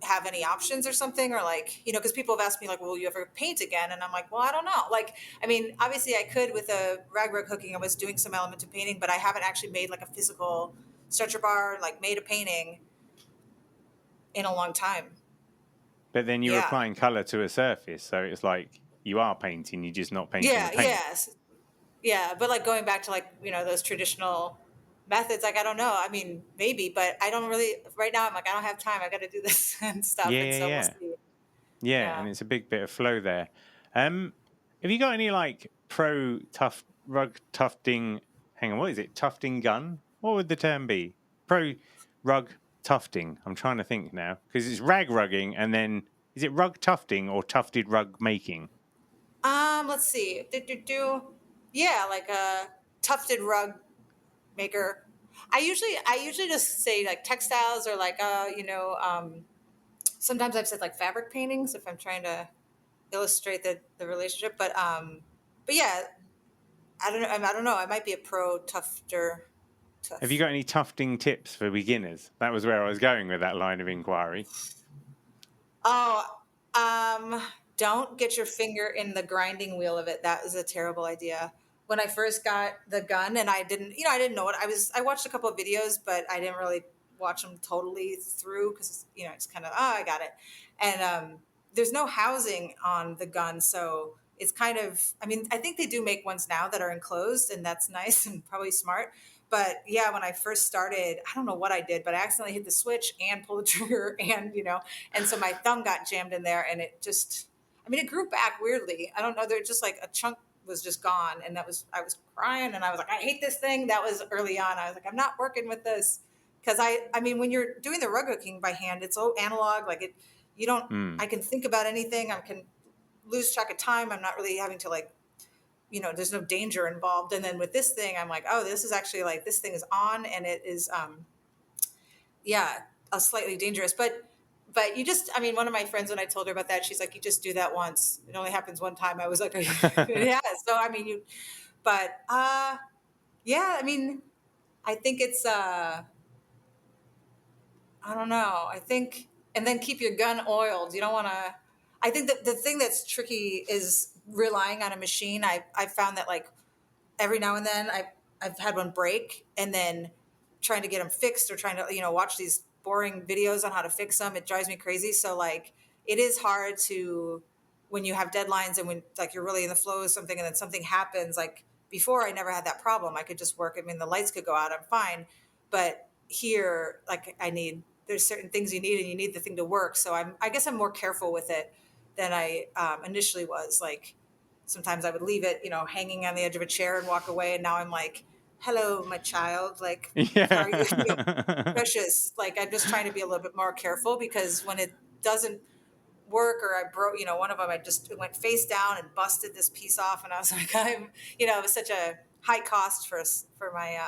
have any options or something, or like, because people have asked me like, will you ever paint again? And I'm like, well, I don't know. Like, I mean, obviously I could with a rag hooking. I was doing some element of painting, but I haven't actually made like a physical stretcher bar, like made a painting in a long time. But then you're Yeah. applying color to a surface, so it's like you are painting, you're just not painting the paint. Yes. Yeah. But like going back to like, those traditional methods, like, I don't know. I mean, maybe, but I don't really, right now I'm like, I don't have time. I got to do this and stuff. And so we'll see. Yeah, and it's a big bit of flow there. Have you got any like pro rug tufting? Hang on, what is it? Tufting gun? What would the term be? Pro rug tufting. I'm trying to think now because it's rag rugging, and then is it rug tufting or tufted rug making? Let's see. Yeah, like a tufted rug maker. I usually just say like textiles, or like sometimes I've said like fabric paintings if I'm trying to illustrate the relationship. But yeah, I don't know. I might be a pro tufter. Have you got any tufting tips for beginners? That was where I was going with that line of inquiry. Oh, don't get your finger in the grinding wheel of it. That is a terrible idea. When I first got the gun, and I didn't know what I watched a couple of videos, but I didn't really watch them totally through because, it's kind of, I got it. And there's no housing on the gun. So it's kind of, I mean, I think they do make ones now that are enclosed, and that's nice and probably smart. But yeah, when I first started, I don't know what I did, but I accidentally hit the switch and pulled the trigger, and so my thumb got jammed in there, and it just, I mean, it grew back weirdly. I don't know. They're just like a chunk was just gone. And I was crying, and I was like, I hate this thing. That was early on. I was like, I'm not working with this. Cause I mean, when you're doing the rug hooking by hand, it's so analog. Like you don't, I can think about anything. I can lose track of time. I'm not really having to like, there's no danger involved. And then with this thing, I'm like, oh, this is actually like, this thing is on, and it is, a slightly dangerous, but you just, I mean, one of my friends, when I told her about that, she's like, you just do that once. It only happens one time. I was like, yeah. So, I mean, yeah, I mean, I think it's, I don't know. I think, and then keep your gun oiled. You don't want to, I think that the thing that's tricky is relying on a machine. I found that like every now and then I've had one break, and then trying to get them fixed, or trying to, watch these boring videos on how to fix them. It drives me crazy. So like, it is hard to, when you have deadlines and when like you're really in the flow of something and then something happens. Like before, I never had that problem. I could just work. I mean, the lights could go out, I'm fine. But here, like there's certain things you need, and you need the thing to work. So I guess I'm more careful with it than I initially was. Like sometimes I would leave it, hanging on the edge of a chair and walk away. And now I'm like, hello, my child. Like, how are you? Precious. Like, I'm just trying to be a little bit more careful, because when it doesn't work, or I broke, one of them, it went face down and busted this piece off. And I was like, it was such a high cost for my,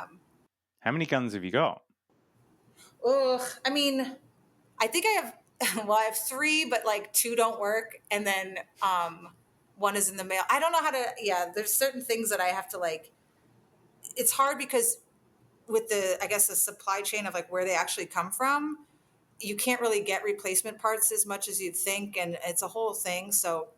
How many guns have you got? I mean, I think I have, well, I have 3, but like 2 don't work. And then, 1 is in the mail. I don't know how to, there's certain things that I have to like, it's hard because with I guess the supply chain of like where they actually come from, you can't really get replacement parts as much as you'd think. And it's a whole thing. So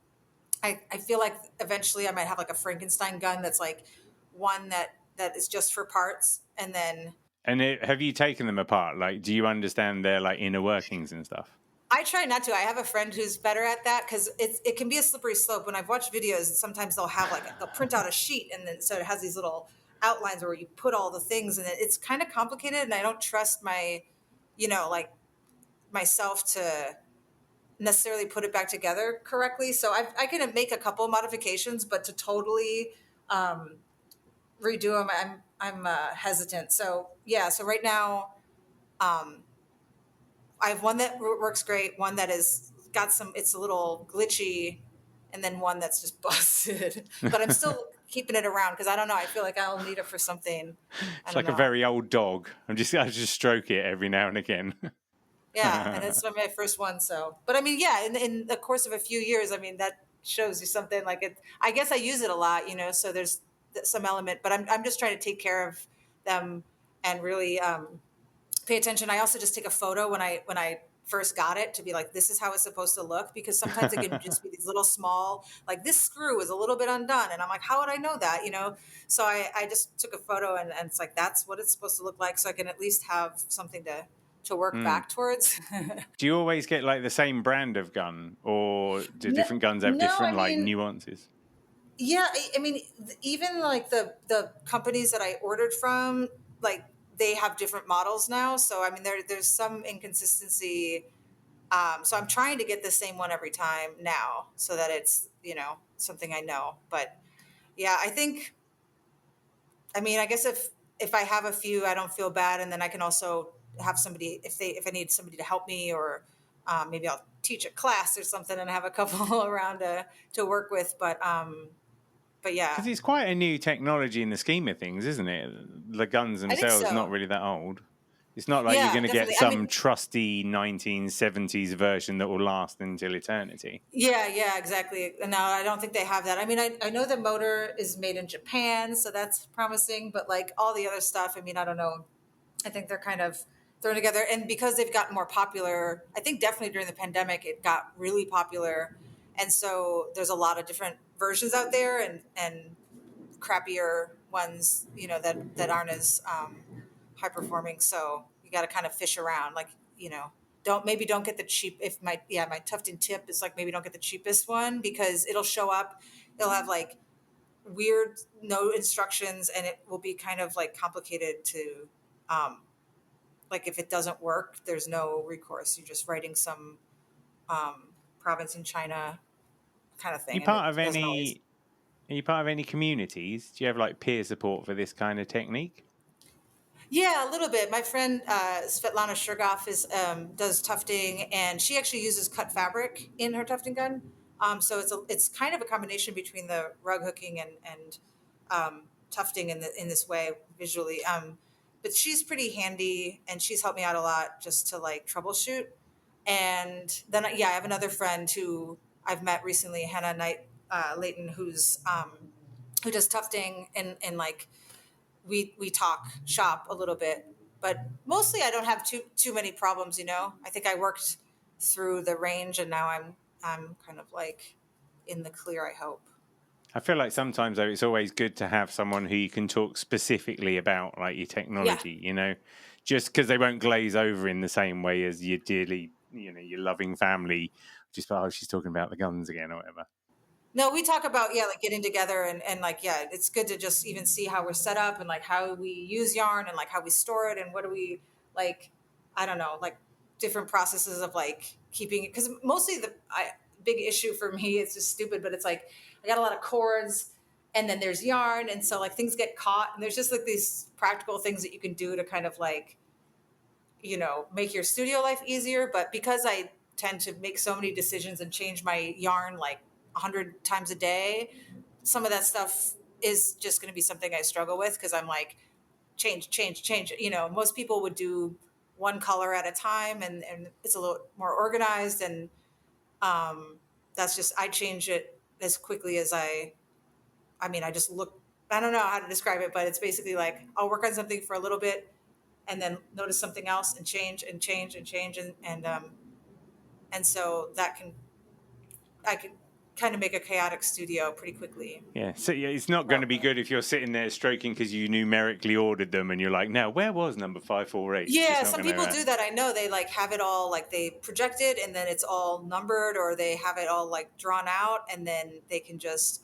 I feel like eventually I might have like a Frankenstein gun that's like one that is just for parts. And then. And have you taken them apart? Like, do you understand their like inner workings and stuff? I try not to. I have a friend who's better at that, because it can be a slippery slope. When I've watched videos, sometimes they'll have like, they'll print out a sheet, and then so it has these little outlines where you put all the things, and it's kind of complicated, and I don't trust my, like myself to necessarily put it back together correctly. So I can make a couple of modifications, but to totally redo them, I'm hesitant. So yeah, so right now, I have one that works great, one that is got it's a little glitchy, and then one that's just busted. But I'm still keeping it around because I don't know. I feel like I'll need it for something. It's like a very old dog. I just stroke it every now and again. Yeah, and it's my first one. So, but I mean, yeah, in the course of a few years, I mean, that shows you something. Like it, I guess I use it a lot, so there's some element. But I'm just trying to take care of them and really pay attention. I also just take a photo when I first got it to be like, this is how it's supposed to look, because sometimes it can just be these little small, like this screw is a little bit undone. And I'm like, how would I know that? So I just took a photo and it's like, that's what it's supposed to look like. So I can at least have something to work back towards. Do you always get like the same brand of gun, or do No, different guns have different like nuances? Yeah, I mean, even like the companies that I ordered from, like they have different models now. So I mean, there's some inconsistency. So I'm trying to get the same one every time now, so that it's something I know. But yeah, I mean, I guess if I have a few, I don't feel bad, and then I can also have somebody if I need somebody to help me, or maybe I'll teach a class or something and have a couple around to work with. But yeah, because it's quite a new technology in the scheme of things, isn't it? The guns I think themselves so. not really that old. It's not like you're Yeah, going to get definitely. some trusty 1970s version that will last until eternity. Yeah, exactly. No, I don't think they have that. I mean, I know the motor is made in Japan, so that's promising, but like all the other stuff, I mean, I don't know. I think they're kind of thrown together. And because they've gotten more popular, I think definitely during the pandemic, it got really popular. And so there's a lot of different versions out there, and crappier ones, that aren't as high performing. So you got to kind of fish around, like, don't get the cheap. If my tufting tip is like, maybe don't get the cheapest one, because it'll show up, it'll have like weird no instructions, and it will be kind of like complicated to, like if it doesn't work, there's no recourse. You're just writing some province in China kind of Are you thing, and part it of doesn't always. any? Are you part of any communities? Do you have like peer support for this kind of technique? Yeah, a little bit. My friend Svetlana Shergoff does tufting, and she actually uses cut fabric in her tufting gun. So it's kind of a combination between the rug hooking and tufting in this way visually. But she's pretty handy, and she's helped me out a lot just to like troubleshoot. And then I have another friend who I've met recently, Hannah Knight Layton, who does tufting, and like we talk shop a little bit, but mostly I don't have too many problems. I think I worked through the range, and now I'm kind of like in the clear, I hope. I feel like sometimes though it's always good to have someone who you can talk specifically about like your Yeah. technology, just because they won't glaze over in the same way as your dearly, your loving family. Just oh, she's talking about the guns again or whatever. No, we talk about, like getting together, and like, it's good to just even see how we're set up, and like how we use yarn, and like how we store it, and what do we like, I don't know, like different processes of like keeping it. Because mostly big issue for me, it's just stupid, but it's like I got a lot of cords, and then there's yarn, and so like things get caught, and there's just like these practical things that you can do to kind of like, make your studio life easier. But because I tend to make so many decisions and change my yarn like 100 times a day, some of that stuff is just going to be something I struggle with, because I'm like, change. Most people would do one color at a time, and it's a little more organized. And that's just, I change it as quickly as I just look, I don't know how to describe it, but it's basically like I'll work on something for a little bit, and then notice something else, and change and change and change, and so I can kind of make a chaotic studio pretty quickly. Yeah, so it's not going to be good if you're sitting there stroking because you numerically ordered them and you're like, now where was number 548? Yeah, some people do that. I know they like have it all, like they project it, and then it's all numbered, or they have it all like drawn out, and then they can just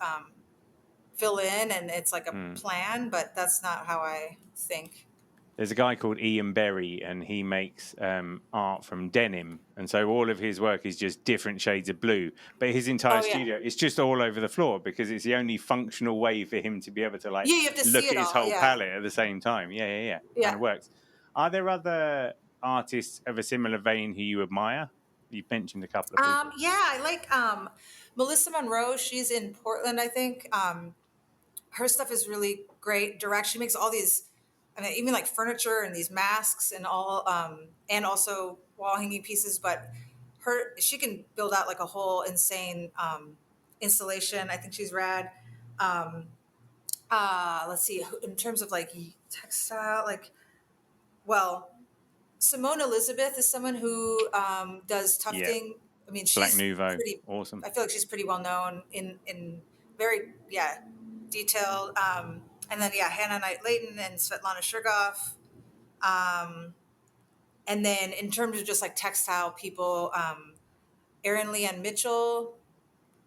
fill in, and it's like a plan. But that's not how I think. There's a guy called Ian Berry, and he makes art from denim. And so all of his work is just different shades of blue. But his entire studio is just all over the floor, because it's the only functional way for him to be able to like you have to look see at it his all. whole palette at the same time. Yeah. Kind of works. Are there other artists of a similar vein who you admire? You've mentioned a couple of people. Yeah, I like Melissa Monroe. She's in Portland, I think. Her stuff is really great. Direct. She makes all these, I mean, even like furniture and these masks and all, and also wall hanging pieces. But she can build out like a whole insane installation. I think she's rad. Let's see, in terms of like textile, like, well, Simone Elizabeth is someone who does Yeah. tufting. I mean, Black she's Nouveau. pretty. Awesome. I feel like she's pretty well known in very detailed. And then Hannah Knight Layton and Svetlana Shurgov. And then in terms of just like textile people, Erin Leanne Mitchell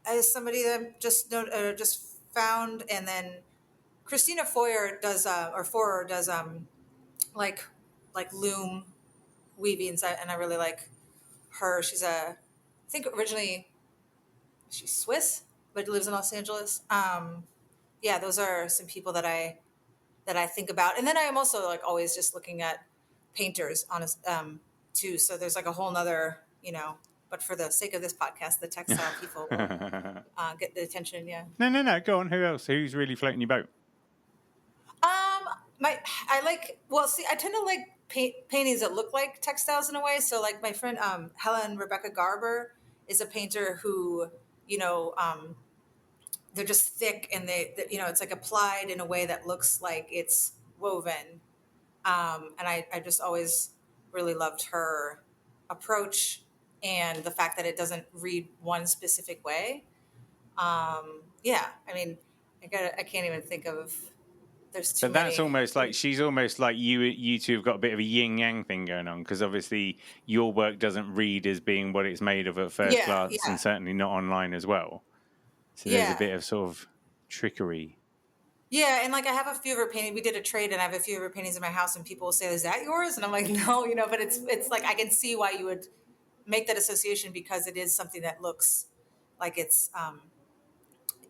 is somebody that I just found, and then Christina Foyer does like loom weavings, and I really like her. I think originally she's Swiss, but lives in Los Angeles. Those are some people that I think about, and then I am also like always just looking at painters too. So there's like a whole nother, but for the sake of this podcast, the textile people will get the attention. Yeah. No. Go on. Who else? Who's really floating your boat? I tend to like paintings that look like textiles in a way. So like my friend Helen Rebecca Garber is a painter who, they're just thick, and it's like applied in a way that looks like it's woven. And I just always really loved her approach and the fact that it doesn't read one specific way. I mean, I can't even think of. There's too But that's many. almost like she's almost like you two have got a bit of a yin yang thing going on, because obviously your work doesn't read as being what it's made of at first glance, and certainly not online as well. So there's a bit of sort of trickery. Yeah, and like I have a few of her paintings. We did a trade, and I have a few of her paintings in my house, and people will say, "Is that yours?" And I'm like, "No, but it's like I can see why you would make that association, because it is something that looks like it's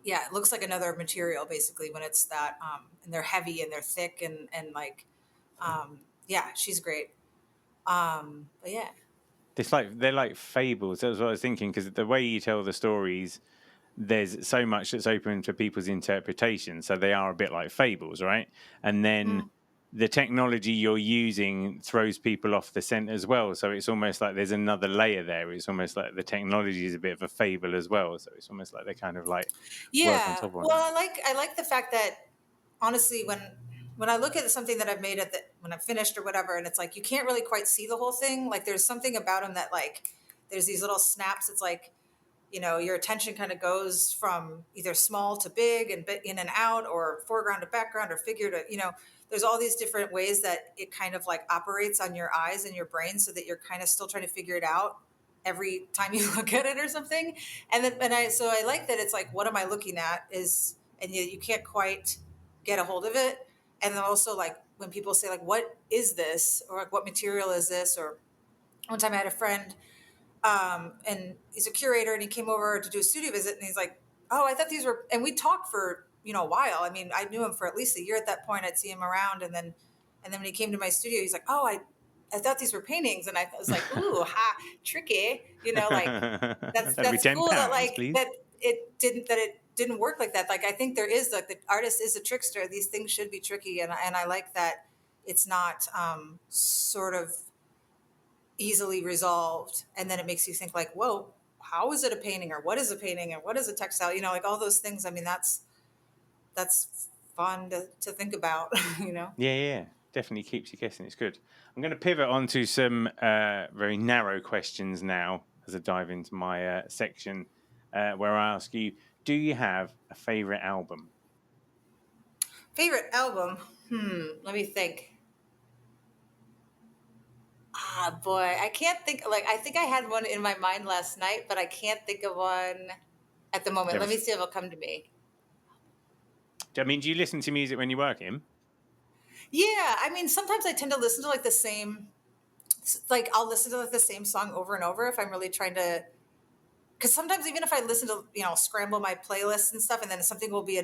it looks like another material basically when it's that and they're heavy and they're thick and like she's great. But yeah. It's like they're like fables. That's what I was thinking, because the way you tell the stories, there's so much that's open to people's interpretation. So they are a bit like fables, right? And then the technology you're using throws people off the scent as well. So it's almost like there's another layer there. It's almost like the technology is a bit of a fable as well. So it's almost like they kind of like work on top of one. Well, I like the fact that honestly, when I look at something that I've made when I've finished or whatever, and it's like you can't really quite see the whole thing. Like there's something about them that like there's these little snaps. It's like, your attention kind of goes from either small to big and in and out, or foreground to background, or figure to, there's all these different ways that it kind of like operates on your eyes and your brain, so that you're kind of still trying to figure it out every time you look at it or something. So I like that it's like, what am I looking at and you can't quite get a hold of it. And then also like when people say like, what is this? Or like, what material is this? Or one time I had a friend, and he's a curator, and he came over to do a studio visit, and he's like, oh, I thought these were, and we talked for, a while. I mean, I knew him for at least a year at that point. I'd see him around. And then when he came to my studio, he's like, oh, I thought these were paintings. And I was like, ooh, tricky, like that's cool that like please. That it didn't work like that. Like, I think there is like the artist is a trickster. These things should be tricky. And I like that it's not sort of easily resolved, and then it makes you think like, whoa, how is it a painting, or what is a painting, or what is a textile, like all those things. I mean, that's fun to think about. Yeah, definitely keeps you guessing. It's good. I'm going to pivot on to some very narrow questions now as I dive into my section where I ask you, do you have a favorite album? Let me think. Boy, I can't think. Like, I think I had one in my mind last night, but I can't think of one at the moment. Let me see if it'll come to me. I mean, do you listen to music when you're working? Yeah, I mean, sometimes I tend to listen to like the same, like I'll listen to like the same song over and over if I'm really trying to. Because sometimes even if I listen to, scramble my playlists and stuff, and then something will be I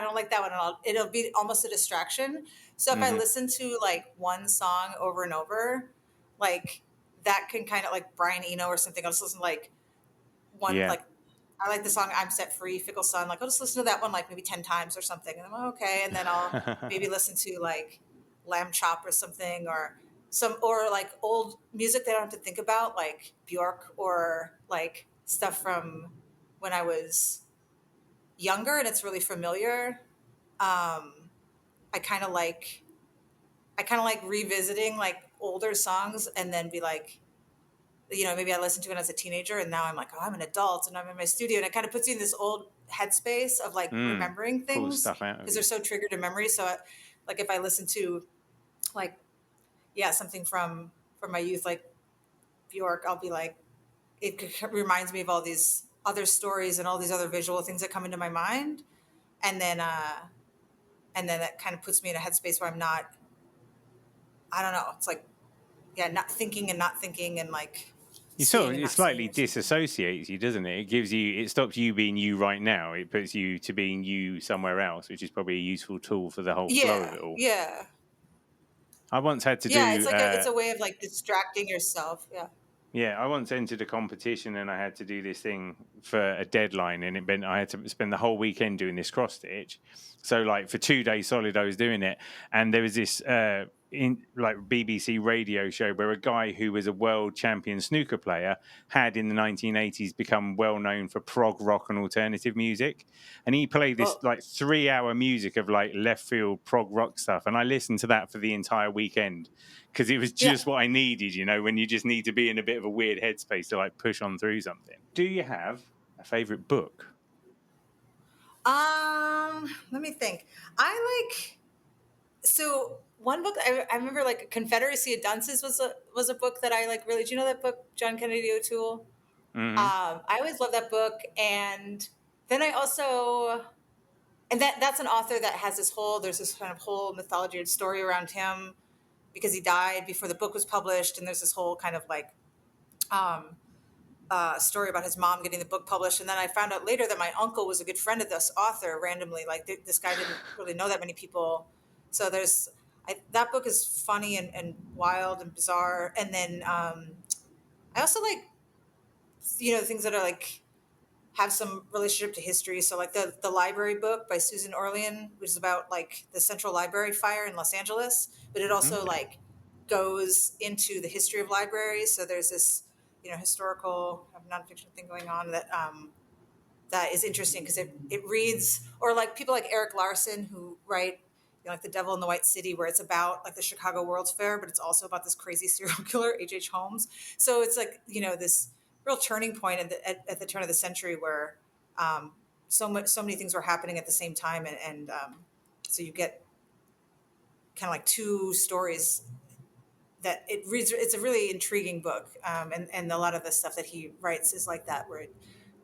don't like that one, and it'll be almost a distraction. So if I listen to like one song over and over, like that can kind of like Brian Eno or something. I'll just listen to like one, like I like the song "I'm Set Free," Fickle Sun. Like I'll just listen to that one like maybe 10 times or something, and I'm like, okay. And then I'll maybe listen to like Lamb Chop or something, or like old music that I don't have to think about, like Bjork, or like stuff from when I was younger and it's really familiar. I kind of like revisiting like older songs and then be like, maybe I listened to it as a teenager and now I'm like, oh, I'm an adult and I'm in my studio, and it kind of puts you in this old headspace of like remembering Pulls things stuff out of because you. they're so triggered to memory. So like if I listen to like, something from my youth, like Bjork, I'll be like, it reminds me of all these other stories and all these other visual things that come into my mind. And then that kind of puts me in a headspace where I'm not, I don't know. It's like, not thinking and like You seeing sort of, and it not seeing slightly or something. disassociates you, doesn't it? It stops you being you right now. It puts you to being you somewhere else, which is probably a useful tool for the whole flow of Yeah. it all. Yeah. I once had to Yeah. It's do, like it's a way of like distracting yourself. Yeah. I once entered a competition and I had to do this thing for a deadline, and it meant I had to spend the whole weekend doing this cross stitch. So, like for 2 days solid, I was doing it, and there was this BBC radio show where a guy who was a world champion snooker player had in the 1980s become well known for prog rock and alternative music, and he played this Oh, like 3 hour music of like left field prog rock stuff, and I listened to that for the entire weekend because it was yeah. just what I needed, when you just need to be in a bit of a weird headspace to like push on through something. Do you have a favorite book? Let me think. I like, so one book I remember, like Confederacy of Dunces was a book that I like really. Do you know that book, John Kennedy O'Toole? Mm-hmm. I always loved that book, and then I also, and that's an author that has there's this kind of whole mythology and story around him because he died before the book was published, and there's this whole kind of like um, story about his mom getting the book published. And then I found out later that my uncle was a good friend of this author randomly. Like this guy didn't really know that many people. So that book is funny and wild and bizarre. And then I also like, things that are like have some relationship to history. So like the library book by Susan Orlean, which is about like the Central Library fire in Los Angeles, but it also Okay. like goes into the history of libraries. So there's this, historical nonfiction thing going on that is interesting because it reads, or like people like Eric Larson who write, like The Devil in the White City, where it's about like the Chicago World's Fair, but it's also about this crazy serial killer, H.H. Holmes. So it's like, this real turning point at the turn of the century where so many things were happening at the same time. And so you get kind of like two stories that it reads. It's a really intriguing book. And a lot of the stuff that he writes is like that, where it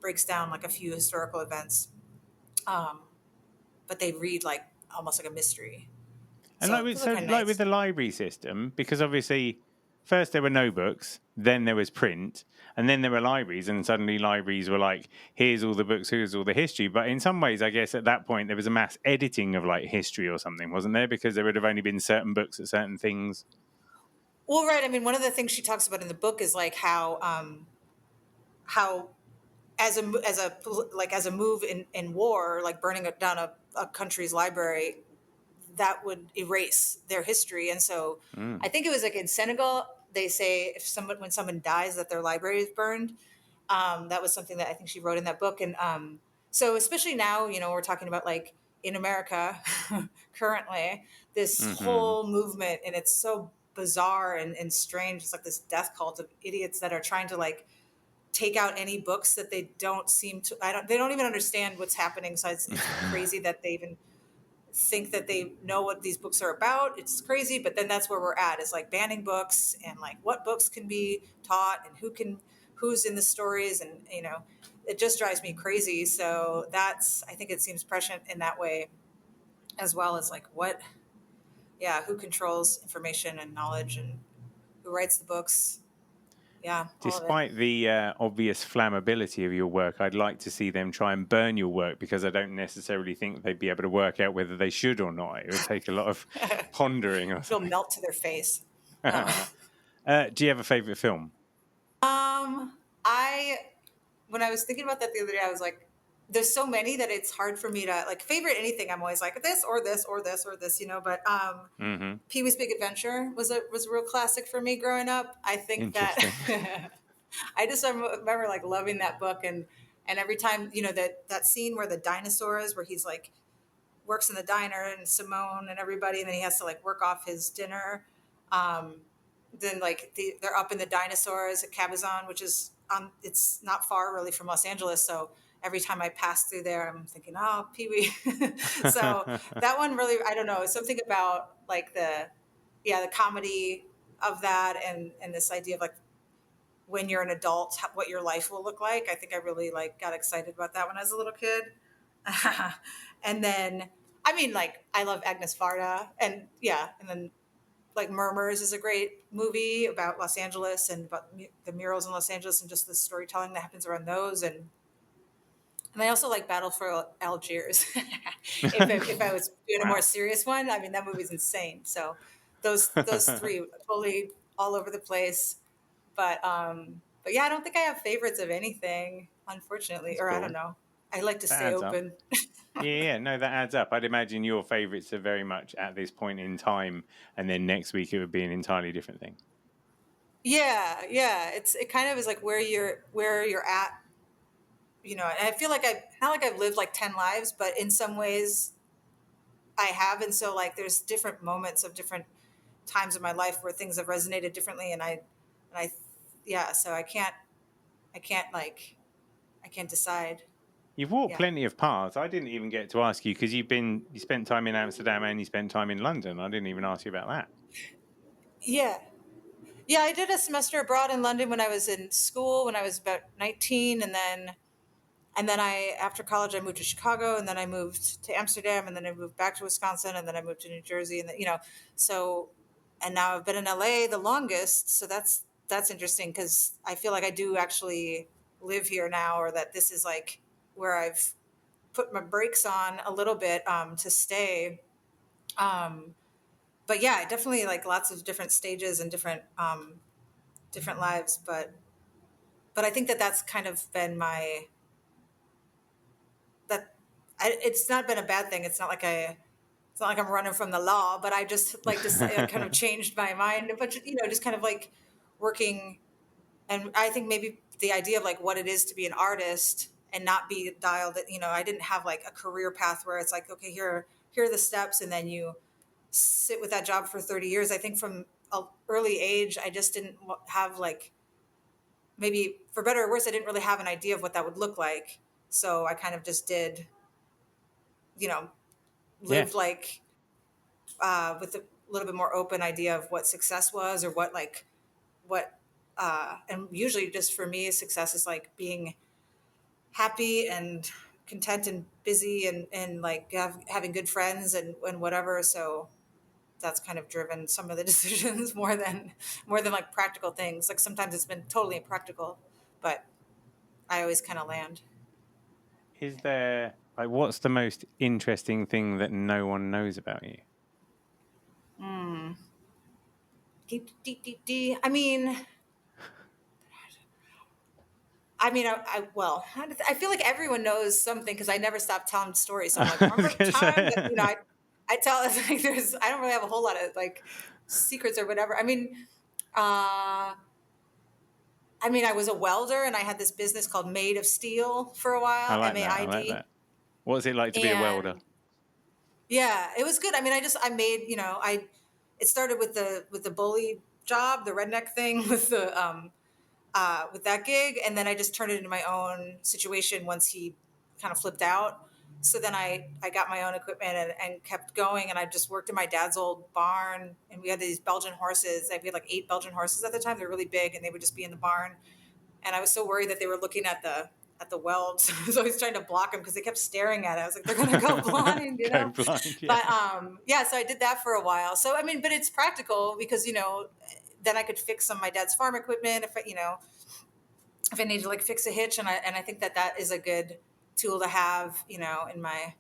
breaks down like a few historical events. But they read like almost like a mystery. And So those are kind of like with nice. the library system, because obviously first there were no books, then there was print, and then there were libraries, and suddenly libraries were like, here's all the books, here's all the history. But in some ways, I guess at that point there was a mass editing of like history or something, wasn't there? Because there would have only been certain books at certain things. Well, right. I mean, one of the things she talks about in the book is like how as a move in war, like burning down a country's library, that would erase their history. And so I Mm. think it was like in Senegal, they say when someone dies that their library is burned. That was something that I think she wrote in that book. And so especially now, we're talking about like in America currently, this Hmm. whole movement, and it's so bizarre and strange. It's like this death cult of idiots that are trying to like take out any books that they don't seem to, they don't even understand what's happening. So it's crazy that they even think that they know what these books are about. It's crazy, but then that's where we're at, is like banning books and like what books can be taught and who's in the stories. And it just drives me crazy. So I think it seems prescient in that way, as well as like who controls information and knowledge and who writes the books. Yeah, all of it. Despite the obvious flammability of your work, I'd like to see them try and burn your work, because I don't necessarily think they'd be able to work out whether they should or not. It would take a lot of pondering or It'll something. melt to their face. Do you have a favorite film? I when I was thinking about that the other day, I was like, there's so many that it's hard for me to like favorite anything. I'm always like this or this or this or this, But Hmm. Pee-wee's Big Adventure was a real classic for me growing up. I think that Interesting. I just remember like loving that book, and every time that scene where the dinosaurs, where he's like works in the diner and Simone and everybody, and then he has to like work off his dinner. Um, then like they're up in the dinosaurs at Cabazon, which is it's not far really from Los Angeles. So every time I pass through there, I'm thinking, oh, Pee Wee. So that one really, I don't know, something about like the comedy of that, and this idea of like when you're an adult, what your life will look like. I think I really like got excited about that when I was a little kid. And then, I mean, like I love Agnes Varda, and then like Murmurs is a great movie about Los Angeles and about the murals in Los Angeles and just the storytelling that happens around those. And I also like Battle for Algiers. If I was doing a more serious one, I mean, that movie's insane. So those three totally all over the place. But yeah, I don't think I have favorites of anything, unfortunately. That's or cool. I don't know. I like to That stay adds up. open. Yeah, no, that adds up. I'd imagine your favourites are very much at this point in time, and then next week it would be an entirely different thing. Yeah. It kind of is like where you're at, and I feel like not like I've lived like 10 lives, but in some ways I have. And so like there's different moments of different times in my life where things have resonated differently. And so I can't like, I can't decide. You've walked Yeah. plenty of paths. I didn't even get to ask you because you spent time in Amsterdam and you spent time in London. I didn't even ask you about that. Yeah. Yeah. I did a semester abroad in London when I was in school, when I was about 19. And then after college, I moved to Chicago, and then I moved to Amsterdam, and then I moved back to Wisconsin, and then I moved to New Jersey, and then, so, and now I've been in LA the longest. So that's interesting because I feel like I do actually live here now, or that this is like where I've put my brakes on a little bit to stay. But yeah, definitely like lots of different stages and different lives, but I think that that's kind of been it's not been a bad thing. It's not like I'm running from the law, but I just like kind of changed my mind. But just kind of like working, and I think maybe the idea of like what it is to be an artist and not be dialed. I didn't have like a career path where it's like, okay, here are the steps, and then you sit with that job for 30 years. I think from an early age, I just didn't have like, maybe for better or worse, I didn't really have an idea of what that would look like. So I kind of just did, Yeah. lived like with a little bit more open idea of what success was, or and usually just for me, success is like being happy and content and busy, and like having good friends and whatever. So that's kind of driven some of the decisions more than like practical things. Like sometimes it's been totally impractical, but I always kind of land. Is there, like, what's the most interesting thing that no one knows about you? I mean, I feel like everyone knows something because I never stop telling stories. So I'm like, remember the time that, I tell it's like I don't really have a whole lot of like secrets or whatever. I was a welder, and I had this business called Made of Steel for a while, I like that. I like MAID. that. What's it like to be a welder? And yeah, it was good. I made, it started with the bully job, the redneck thing with that gig, and then I just turned it into my own situation once he kind of flipped out. So then I got my own equipment and kept going, and I just worked in my dad's old barn, and we had these Belgian horses. We had like 8 Belgian horses at the time. They're really big, and they would just be in the barn. And I was so worried that they were looking at the weld. So I was always trying to block them because they kept staring at it. I was like, they're going to go blind, Go blind, yeah. But so I did that for a while. So, but it's practical because, then I could fix some of my dad's farm equipment if I need to like fix a hitch. And I think that is a good tool to have, in my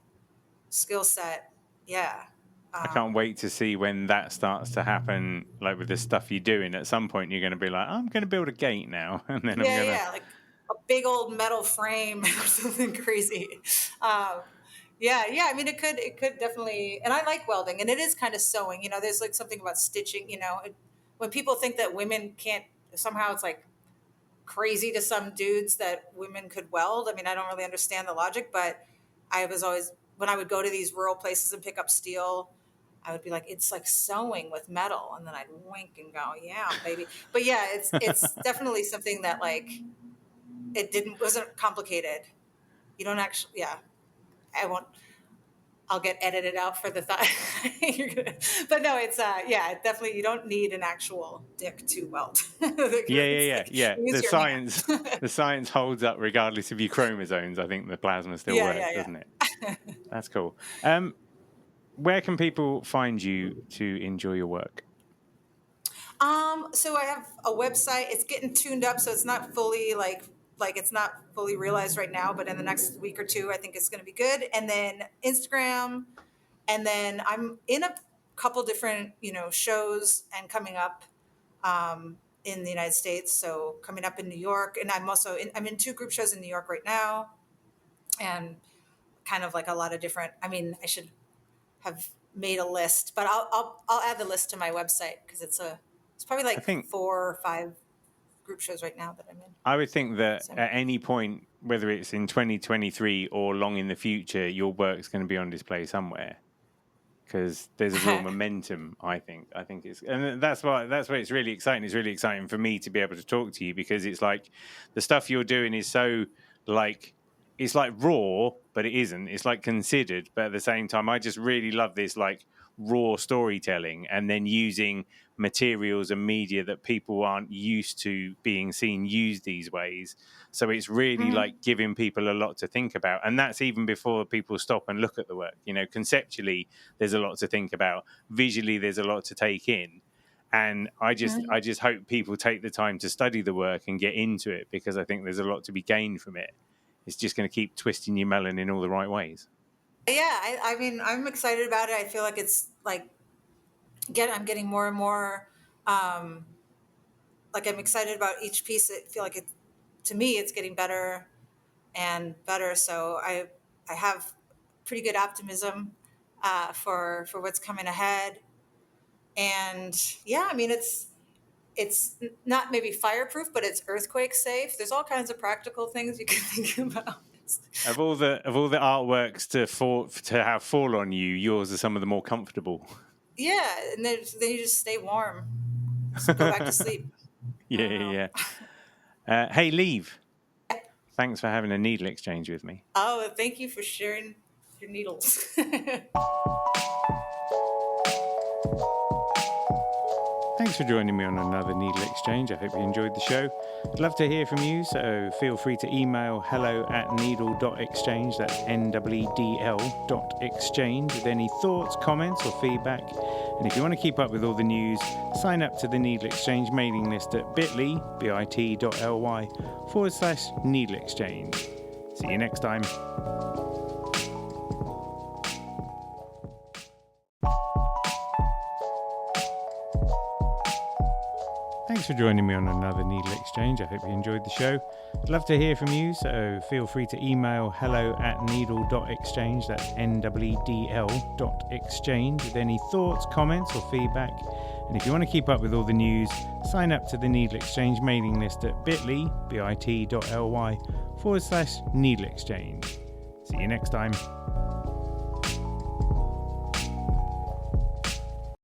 skill set. Yeah. I can't wait to see when that starts to happen, like with the stuff you're doing. At some point, you're going to be like, I'm going to build a gate now. And then I'm going to... like a big old metal frame or something crazy. It could definitely, and I like welding, and it is kind of sewing, there's like something about stitching, when people think that women can't, somehow it's like crazy to some dudes that women could weld. I don't really understand the logic, but I was always, when I would go to these rural places and pick up steel, I would be like, it's like sewing with metal. And then I'd wink and go, yeah, baby. But yeah, it's definitely something that like, wasn't complicated. You don't actually, yeah, I'll get edited out for the thought. But no, it's, yeah, definitely, you don't need an actual dick to weld. Yeah. Use your The hand. science holds up regardless of your chromosomes. I think the plasma still works, doesn't it? That's cool. Where can people find you to enjoy your work? So I have a website. It's getting tuned up, so it's not fully like it's not fully realized right now. But in the next week or two, I think it's going to be good. And then Instagram, and then I'm in a couple different shows and coming up in the United States. So coming up in New York, and I'm in 2 group shows in New York right now, and kind of like a lot of different. I mean, I should have made a list, but I'll add the list to my website because it's probably like 4 or 5 group shows right now that I'm in. I would think that at any point, whether it's in 2023 or long in the future, your work's going to be on display somewhere, because there's a real momentum. I think it's, and that's why it's really exciting. It's really exciting for me to be able to talk to you, because it's like the stuff you're doing is so like, it's like raw, but it isn't. It's like considered, but at the same time, I just really love this like raw storytelling, and then using materials and media that people aren't used to being seen used these ways. So it's really like giving people a lot to think about, and that's even before people stop and look at the work. Conceptually, there's a lot to think about. Visually, there's a lot to take in. And I just hope people take the time to study the work and get into it, because I think there's a lot to be gained from it. It's just going to keep twisting your melon in all the right ways. Yeah, I mean, I'm excited about it. I feel like it's like, I'm getting more and more, like I'm excited about each piece. I feel like to me, it's getting better and better. So I have pretty good optimism for what's coming ahead. And yeah, I mean, it's not maybe fireproof, but it's earthquake safe. There's all kinds of practical things you can think about. Of all the artworks to have fall on you, yours are some of the more comfortable. Yeah, and then you just stay warm. Just go back to sleep. Yeah. Hey, Liv. Thanks for having a needle exchange with me. Oh, thank you for sharing your needles. Thanks for joining me on another Needle Exchange. I hope you enjoyed the show. I'd love to hear from you, so feel free to email hello@needle.exchange, that's NEEDL.exchange, with any thoughts, comments or feedback. And if you want to keep up with all the news, sign up to the Needle Exchange mailing list at bit.ly/Needle Exchange. See you next time. Thanks for joining me on another Needle Exchange. I hope you enjoyed the show. I'd love to hear from you, so feel free to email hello@needle.exchange, that's NEEDL.exchange, with any thoughts, comments or feedback. And if you want to keep up with all the news, sign up to the Needle Exchange mailing list at bit.ly/Needle Exchange. See you next time.